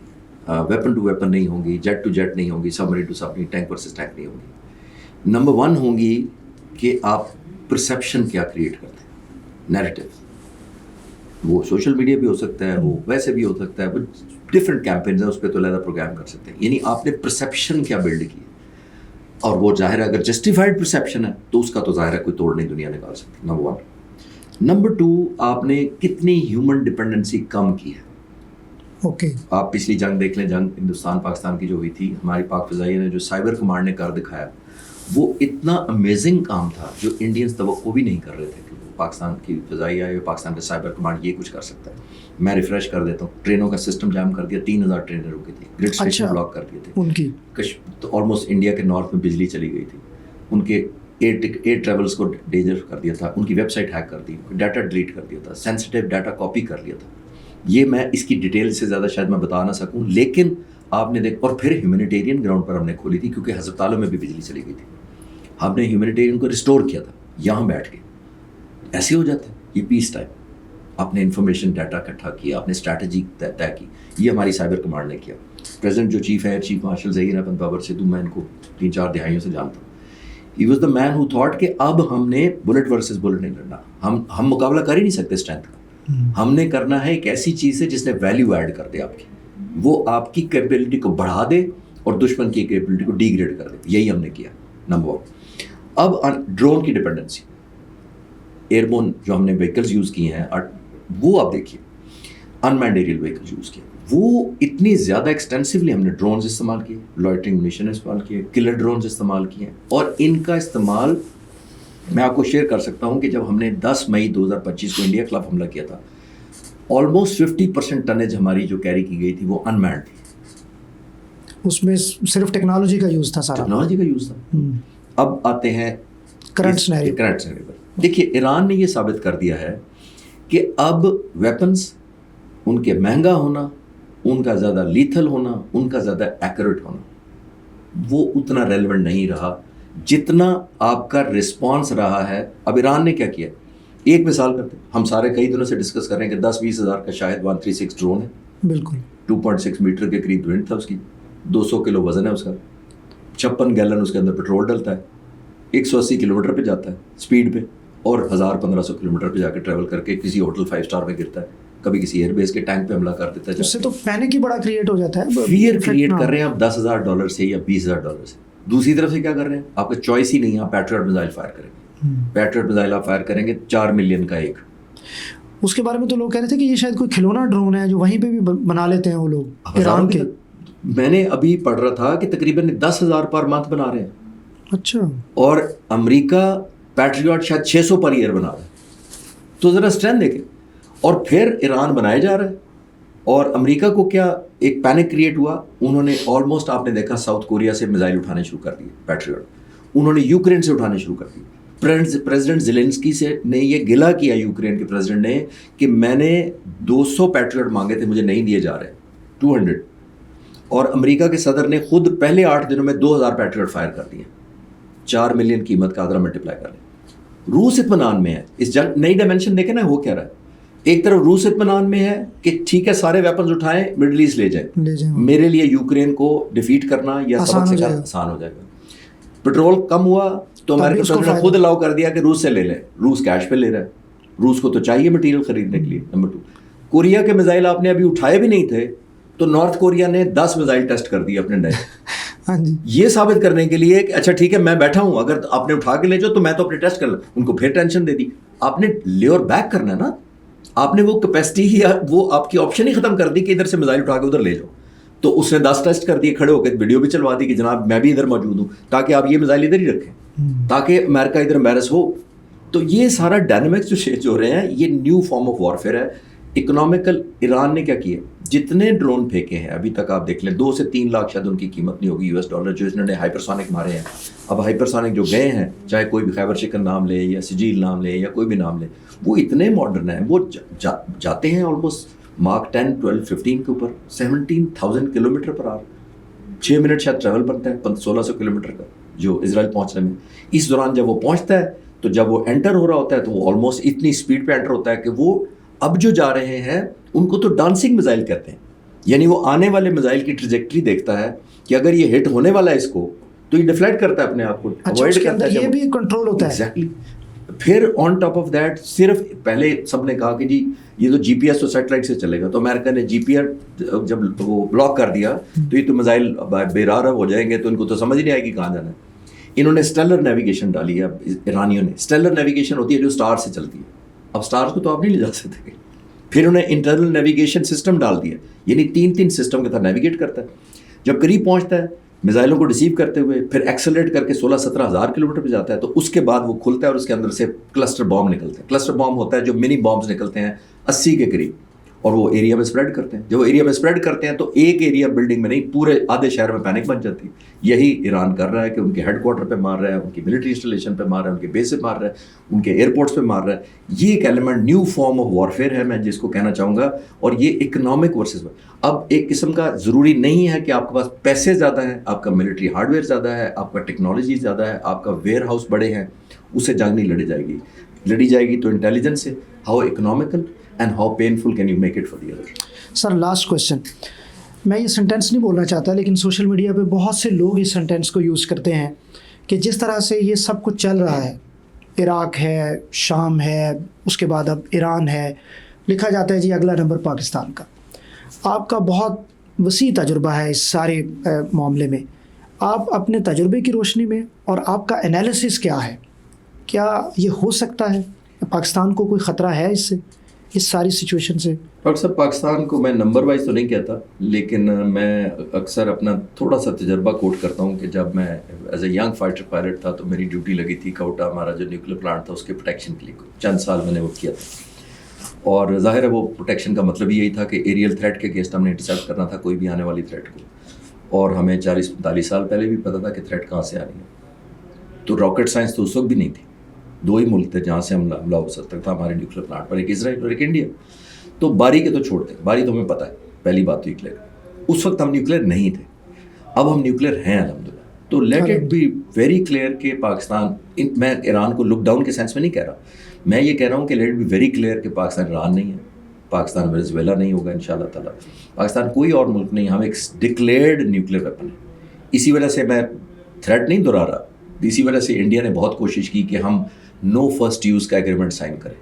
ویپن ٹو ویپن نہیں ہوں گی, جیٹ ٹو جیٹ نہیں ہوں گی, سبمرین ٹو سبمرین, ٹینک ورسز ٹینک نہیں ہوں گی. نمبر 1 ہوں گی کہ آپ پرسیپشن کیا کریٹ کرتے ہیں, نیریٹو. وہ سوشل میڈیا بھی ہو سکتا ہے, وہ ویسے بھی ہو سکتا ہے, ڈفرینٹ کیمپینز ہیں, اس پہ تو علیحدہ پروگرام کر سکتے ہیں. یعنی آپ نے پرسیپشن کیا بلڈ کی, اور وہ ظاہر ہے اگر جسٹیفائڈ پرسیپشن ہے تو اس کا تو ظاہر ہے کوئی توڑ نہیں دنیا نکال سکتی. نمبر 1. نمبر 2, آپ نے کتنی ہیومن ڈپینڈنسی کم کی ہے. اوکے, آپ پچھلی جنگ دیکھ لیں, جنگ ہندوستان پاکستان کی جو ہوئی تھی, ہماری پاک فضائیہ نے جو سائبر کمانڈ نے کر دکھایا, وہ اتنا امیزنگ کام تھا جو انڈینز توقع بھی نہیں کر رہے تھے کہ پاکستان کی فضائیہ یا پاکستان کا سائبر کمانڈ یہ کچھ کر سکتا ہے. میں ریفریش کر دیتا ہوں, ٹرینوں کا سسٹم جام کر دیا, 3000 ٹرینیں رکی تھی, گریڈ اسٹیشن بلاک کر دیے تھے ان کی. تو آلموسٹ انڈیا کے نارتھ میں بجلی چلی گئی تھی, ان کے ایئر ٹریولس کو ڈینجر کر دیا تھا, ان کی ویب سائٹ ہیک کر دی, ڈیٹا ڈیلیٹ کر دیا تھا, سینسٹیو ڈیٹا کاپی کر لیا تھا. یہ میں اس کی ڈیٹیل سے زیادہ شاید میں بتا نہ سکوں, لیکن آپ نے دیکھ, اور پھر ہیومینیٹیرین گراؤنڈ پر ہم نے کھولی تھی کیونکہ ہسپتالوں میں بھی بجلی چلی گئی تھی. ہم نے ہیومینیٹیرین کو ریسٹور کیا تھا یہاں بیٹھ کے. ایسے ہو جاتا ہے یہ پیس ٹائم. آپ نے انفارمیشن ڈیٹا اکٹھا کیا, آپ نے اسٹریٹجی طے کی. یہ ہماری سائبر کمانڈ نے کیا. پریزیڈنٹ جو چیف ہے, چیف مارشل ظہیر احمد بابر سدھو, میں ان کو 3-4 دہائیوں سے جانتا ہوں. He was the main who thought کہ اب ہم نے بلٹ ورسز بلٹ نہیں لڑنا. ہم مقابلہ کر ہی نہیں سکتے اسٹرینتھ کا. ہم نے کرنا ہے ایک ایسی چیز ہے جس نے ویلیو ایڈ کر دے آپ کی, وہ آپ کی کیپیبلٹی کو بڑھا دے اور دشمن کی کیپیبلٹی کو ڈی گریڈ کر دے. یہی ہم نے کیا نمبر 1. اب ڈرون کی ڈپینڈنسی, ایئر بون جو ہم نے وہیکلز یوز کیے ہیں, وہ آپ دیکھیے انمینڈ ایریل وہیکل یوز کیے, وہ اتنی زیادہ ایکسٹینسولی ہم نے ڈرونز استعمال کیے, لوئٹرنگ منیشن استعمال کیے, کلر ڈرونز استعمال کیے. اور ان کا استعمال میں آپ کو شیئر کر سکتا ہوں کہ جب ہم نے 10 مئی 2025 کو انڈیا خلاف حملہ کیا تھا, آلموسٹ 50% ٹنیج ہماری جو کیری کی گئی تھی وہ انمینڈ تھی. اس میں صرف ٹیکنالوجی کا یوز تھا, سارا ٹیکنالوجی کا یوز تھا. اب آتے ہیں کرنٹ سینیریو پر. دیکھیے ایران نے یہ ثابت کر دیا ہے کہ اب ویپنز ان کے مہنگا ہونا, ان کا زیادہ لیتھل ہونا, ان کا زیادہ ایکوریٹ ہونا, وہ اتنا ریلیونٹ نہیں رہا جتنا آپ کا رسپانس رہا ہے. اب ایران نے کیا کیا, ایک مثال کرتے ہیں, ہم سارے کئی دنوں سے ڈسکس کر رہے ہیں کہ 10-20 ہزار کا شاید 136 ڈرون ہے. بالکل 2.6 میٹر کے قریب وینٹ تھا اس کی, 200 کلو وزن ہے اس کا, 56 گیلن اس کے اندر پیٹرول ڈلتا ہے, 180 کلومیٹر پہ جاتا ہے اسپیڈ پہ, اور 1000-1500 کلومیٹر پہ جا کے ٹریول کر کے کسی ہوٹل 5 اسٹار میں گرتا ہے, کبھی کسی ایئر بیس کے ٹینک پہ حملہ کر دیتا ہے. اس سے تو پینک ہی بڑا کریٹ ہو جاتا ہے, فیئر کریٹ کر رہے ہیں آپ $10,000 سے یا $20,000 سے. دوسری طرف سے کیا کر رہے ہیں, آپ کا چوائس ہی نہیں ہے, آپ پیٹریوٹ میزائل فائر کریں گے. پیٹریوٹ میزائل آپ فائر کریں گے 4 ملین کا ایک. اس کے بارے میں تو لوگ کہہ رہے تھے کہ یہ شاید کوئی کھلونا ڈرون ہے جو وہیں پہ بھی بنا لیتے ہیں وہ لوگ ایران کے. میں نے ابھی پڑھ رہا تھا کہ تقریباً 10,000 پر منتھ بنا رہے ہیں. اچھا. اور امریکہ پیٹریوٹ شاید 600 پر ایئر بنا رہا ہے. تو ذرا اسٹرینتھ دیکھیں. اور پھر ایران بنائے جا رہا ہے, اور امریکہ کو کیا ایک پینک کریٹ ہوا. انہوں نے آلموسٹ, آپ نے دیکھا, ساؤتھ کوریا سے میزائل اٹھانے شروع کر دیے پیٹریوٹ. انہوں نے یوکرین سے اٹھانے شروع کر دیے. پریزیڈنٹ زیلنسکی سے نے یہ گلا کیا یوکرین کے پریزیڈنٹ نے کہ میں نے 200 پیٹریوٹ مانگے تھے, مجھے نہیں دیے جا رہے 200. اور امریکہ کے صدر نے خود پہلے 8 دنوں میں 2000 پیٹریوٹ فائر کر دیے. 4 ملین قیمت کا, ادھر ملٹیپلائی کر لیں. روس اطمینان میں ہے. اس جنگ نئی ڈائمینشن دیکھیں نا, ہو کیا رہا ہے. ایک طرف روس اطمینان میں ہے کہ ٹھیک ہے سارے ویپنز اٹھائیں, مڈل ایسٹ لے جائیں, میرے لیے یوکرین کو ڈیفیٹ کرنا یا سبق سے آسان ہو جائے گا. پٹرول کم ہوا تو امریکہ صدر نے خود الاؤ کر دیا کہ روس سے لے لیں. روس کیش پہ لے رہا ہے, روس کو تو چاہیے مٹیریل خریدنے کے لیے. نمبر 2, کوریا کے میزائل آپ نے ابھی اٹھائے بھی نہیں تھے تو نارتھ کوریا نے 10 میزائل ٹیسٹ کر دیے اپنے نئے. یہ ثابت کرنے کے لیے کہ اچھا ٹھیک ہے میں بیٹھا ہوں, اگر آپ نے اٹھا کے لے جاؤ تو میں تو اپنے ٹیسٹ کر لوں. ان کو پھر ٹینشن دے دی. آپ نے لیور بیک کرنا ہے نا, آپ نے وہ کیپیسٹی ہی, وہ آپ کی آپشن ہی ختم کر دی کہ ادھر سے میزائل اٹھا کے ادھر لے جاؤ. تو اس نے 10 ٹیسٹ کر دیے کھڑے ہو کے, ویڈیو بھی چلوا دی کہ جناب میں بھی ادھر موجود ہوں, تاکہ آپ یہ میزائل ادھر ہی رکھیں, تاکہ امریکہ ادھر امبیرس ہو. تو یہ سارا ڈائنامکس جو چینج ہو رہے ہیں, یہ نیو فارم آف وارفیئر ہے. اکنامیکل ایران نے کیا کیا, جتنے ڈرون پھینکے ہیں ابھی تک آپ دیکھ لیں 2 سے 3 لاکھ شاید ان کی قیمت نہیں ہوگی $, جو انہوں نے ہائپرسونک مارے ہیں. اب ہائپرسونک جو گئے ہیں, چاہے کوئی بھی خیبر شکن نام لے یا سجیل نام لے یا کوئی بھی نام لے, وہ اتنے ماڈرن ہیں, وہ جاتے ہیں آلموسٹ مارک 10, 12, 15 کے اوپر 17,000 کلومیٹر پر آر. 6 منٹ شاید ٹریول بنتا ہے 1600 کلومیٹر کا جو اسرائیل پہنچنے میں. اس دوران جب وہ پہنچتا ہے تو جب وہ انٹر ہو رہا ہوتا ہے تو وہ آلموسٹ اتنی اسپیڈ پہ انٹر ہوتا ہے کہ وہ اب جو جا رہے ہیں ان کو تو ڈانسنگ میزائل کہتے ہیں. یعنی وہ آنے والے میزائل کی ٹریجیکٹری دیکھتا ہے کہ اگر یہ ہٹ ہونے والا ہے اس کو تو یہ ڈیفلیکٹ کرتا ہے اپنے آپ کو, اوائڈ کرتا ہے. یہ بھی کنٹرول ہوتا ہے. ایگزیکٹلی. پھر آن ٹاپ آف دیٹ, صرف پہلے سب نے کہا کہ جی یہ تو جی پی ایس تو سیٹلائٹ سے چلے گا, تو امریکہ نے جی پی ایس جب وہ بلاک کر دیا تو یہ تو میزائل بےرار ہو جائیں گے, تو ان کو تو سمجھ نہیں آئے گی کہاں جانا ہے. انہوں نے اسٹیلر نیویگیشن ڈالی ہے ایرانیوں نے. اسٹیلر نیویگیشن ہوتی ہے جو اسٹار سے چلتی ہے. اب اسٹار کو تو آپ نہیں لے جا سکتے. پھر انہیں انٹرنل نیویگیشن سسٹم ڈال دیا, یعنی 3 سسٹم کے ساتھ نیویگیٹ کرتا ہے. جب قریب پہنچتا ہے میزائلوں کو ریسیو کرتے ہوئے پھر ایکسلریٹ کر کے 16-17 ہزار کلومیٹر پہ جاتا ہے, تو اس کے بعد وہ کھلتا ہے اور اس کے اندر سے کلسٹر بام نکلتے ہیں. کلسٹر بام ہوتا ہے جو منی بامز نکلتے ہیں 80 کے قریب, اور وہ ایریا میں اسپریڈ کرتے ہیں. جب وہ ایریا میں اسپریڈ کرتے ہیں تو ایک ایریا بلڈنگ میں نہیں, پورے آدھے شہر میں پینک بن جاتی ہے. یہی ایران کر رہا ہے کہ ان کے ہیڈ کوارٹر پہ مار رہا ہے, ان کی ملٹری انسٹالیشن پہ مار رہا ہے, ان کے بیس پہ مار رہا ہے, ان کے ایئرپورٹس پہ مار رہا ہے. یہ ایک element, new form of warfare ہے, میں جس کو کہنا چاہوں گا. اور یہ اکنامک ورسز, اب ایک قسم کا ضروری نہیں ہے کہ آپ کے پاس پیسے زیادہ ہیں, آپ کا ملٹری ہارڈ ویئر زیادہ ہے, آپ کا ٹیکنالوجی زیادہ ہے, آپ کا ویئر ہاؤس بڑے ہیں, اس سے جنگ نہیں لڑی جائے گی تو انٹیلیجنس سے. How economical and how painful can you make it for the other. Sir last question, میں یہ سینٹینس نہیں بولنا چاہتا لیکن سوشل میڈیا پہ بہت سے لوگ اس سینٹینس کو یوز کرتے ہیں کہ جس طرح سے یہ سب کچھ چل رہا ہے, عراق ہے, شام ہے, اس کے بعد اب ایران ہے, لکھا جاتا ہے جی اگلا نمبر پاکستان کا. آپ کا بہت وسیع تجربہ ہے اس سارے معاملے میں. آپ اپنے تجربے کی روشنی میں اور آپ کا انالیسس کیا ہے, کیا یہ ہو سکتا ہے پاکستان کو کوئی خطرہ ہے اس سے, اس ساری سچویشن سے؟ ڈاکٹر صاحب, پاکستان کو میں نمبر وائز تو نہیں کہتا, لیکن میں اکثر اپنا تھوڑا سا تجربہ کوٹ کرتا ہوں کہ جب میں as a young fighter pilot تھا تو میری ڈیوٹی لگی تھی کوٹا, ہمارا جو نیوکلیر پلانٹ تھا اس کے پروٹیکشن کے لیے. چند سال میں نے وہ کیا تھا, اور ظاہر ہے وہ پروٹیکشن کا مطلب یہی تھا کہ ایریل تھریٹ کے اگینسٹ ہم نے انٹرسیپٹ کرنا تھا کوئی بھی آنے والی تھریٹ کو. اور ہمیں 40-45 سال پہلے بھی پتا تھا کہ تھریٹ کہاں سے آ رہی ہے. تو راکٹ سائنس تو اس وقت بھی نہیں تھی. 2 ہی ملک تھے جہاں سے حملہ ہو سکتا تھا ہمارے نیوکلیر پلانٹ پر, ایک اسرائیل اور ایک انڈیا. تو باری کے تو چھوڑتے, باری تو ہمیں پتہ ہے, پہلی بات تو یہ کلیئر. اس وقت ہم نیوکلیر نہیں تھے, اب ہم نیوکلیر ہیں الحمدللہ. تو let it be very clear کہ پاکستان, میں ایران کو لک ڈاؤن کے سینس میں نہیں کہہ رہا, میں یہ کہہ رہا ہوں کہ let it be very clear کہ پاکستان ایران نہیں ہے, پاکستان وینزویلا نہیں ہوگا انشاءاللہ تعالیٰ, پاکستان کوئی اور ملک نہیں, ہم ایک ڈکلیئرڈ نیوکلیر ویپن ہے. اسی وجہ سے میں تھریٹ نہیں دہرا رہا, اسی وجہ سے انڈیا نے بہت کوشش کی کہ ہم نو فرسٹ یوز کا ایگریمنٹ سائن کریں.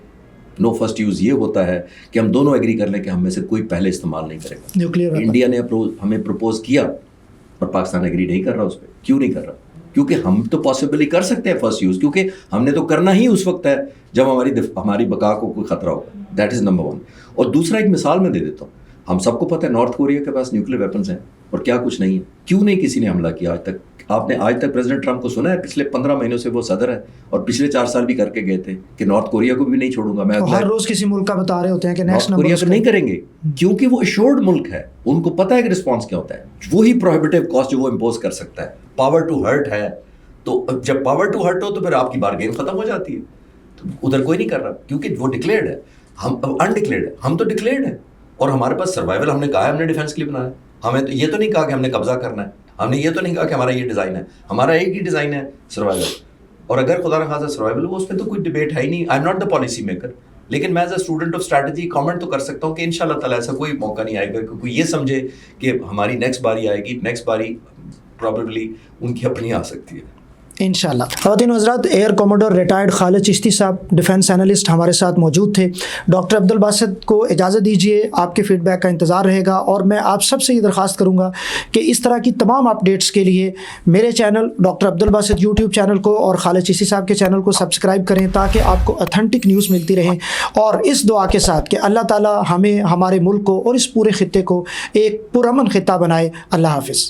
نو فرسٹ یوز یہ ہوتا ہے کہ ہم دونوں ایگری کر لیں کہ ہم میں سے کوئی پہلے استعمال نہیں کرے گا نیوکلیر. انڈیا نے ہمیں پروپوز کیا اور پاکستان ایگری نہیں کر رہا اس پہ. کیوں نہیں کر رہا؟ کیونکہ ہم تو پاسبلی کر سکتے ہیں فرسٹ یوز, کیونکہ ہم نے تو کرنا ہی اس وقت ہے جب ہماری بقا کو کوئی خطرہ ہوگا. That is number 1. اور دوسرا ایک مثال میں دے دیتا ہوں, ہم سب کو پتہ ہے نارتھ کوریا کے پاس نیوکلیر ویپنز ہیں اور کیا کچھ نہیں ہے. کیوں نہیں کسی نے حملہ کیا آج تک؟ آپ نے آج تک پریزیڈنٹ ٹرمپ کو سنا ہے؟ پچھلے 15 مہینوں سے وہ صدر ہے اور پچھلے 4 سال بھی کر کے گئے تھے کہ نارتھ کوریا کو بھی نہیں چھوڑوں گا میں. ہر روز کسی ملک کا بتا رہے ہوتے ہیں کہ نارتھ کوریا کو نہیں کریں گے کیونکہ وہ ایشورڈ ملک ہے, ان کو پتہ ہے کہ رسپانس کیا ہوتا ہے. وہی پروہیبٹیو کاسٹ جو وہ امپوز کر سکتا ہے. پاور ٹو ہرٹ ہے, تو جب پاور ٹو ہرٹ ہو تو پھر آپ کی بارگین ختم ہو جاتی ہے. تو ادھر کوئی نہیں کر رہا کیونکہ وہ ڈکلیئرڈ ہے, ہم انڈکلیئرڈ ہے. ہم تو ڈکلیئرڈ ہیں اور ہمارے پاس سروائیول, ہم نے کہا ہے ہم نے ڈیفینس کے لیے بنایا. ہمیں تو یہ تو نہیں کہا کہ ہم نے قبضہ کرنا ہے, ہم نے یہ تو نہیں کہا کہ ہمارا یہ ڈیزائن ہے. ہمارا ایک ہی ڈیزائن ہے, سروائیول. اور اگر خدا نخواستہ سروائیول ہو اس پہ تو کوئی ڈبیٹ ہے ہی نہیں. I am not the policy maker, لیکن میں as a student of strategy comment تو کر سکتا ہوں کہ ان شاء اللہ تعالیٰ ایسا کوئی موقع نہیں آئے گا کہ کوئی یہ سمجھے کہ ہماری نیکسٹ باری آئے گی. نیکسٹ باری پرابیبلی ان کی اپنی آ سکتی ہے انشاءاللہ. خواتین و حضرات, ایئر کوموڈور ریٹائرڈ خالد چشتی صاحب ڈیفینس انالسٹ ہمارے ساتھ موجود تھے. ڈاکٹر عبدالباسط کو اجازت دیجیے, آپ کے فیڈ بیک کا انتظار رہے گا, اور میں آپ سب سے یہ درخواست کروں گا کہ اس طرح کی تمام اپڈیٹس کے لیے میرے channel doctor Abdul Basit YouTube channel کو اور خالد چشتی صاحب کے چینل کو سبسکرائب کریں تاکہ آپ کو اتھینٹک نیوز ملتی رہیں, اور اس دعا کے ساتھ کہ اللہ تعالیٰ ہمیں, ہمارے ملک کو اور اس پورے خطے کو ایک پرامن خطہ بنائے. اللہ حافظ.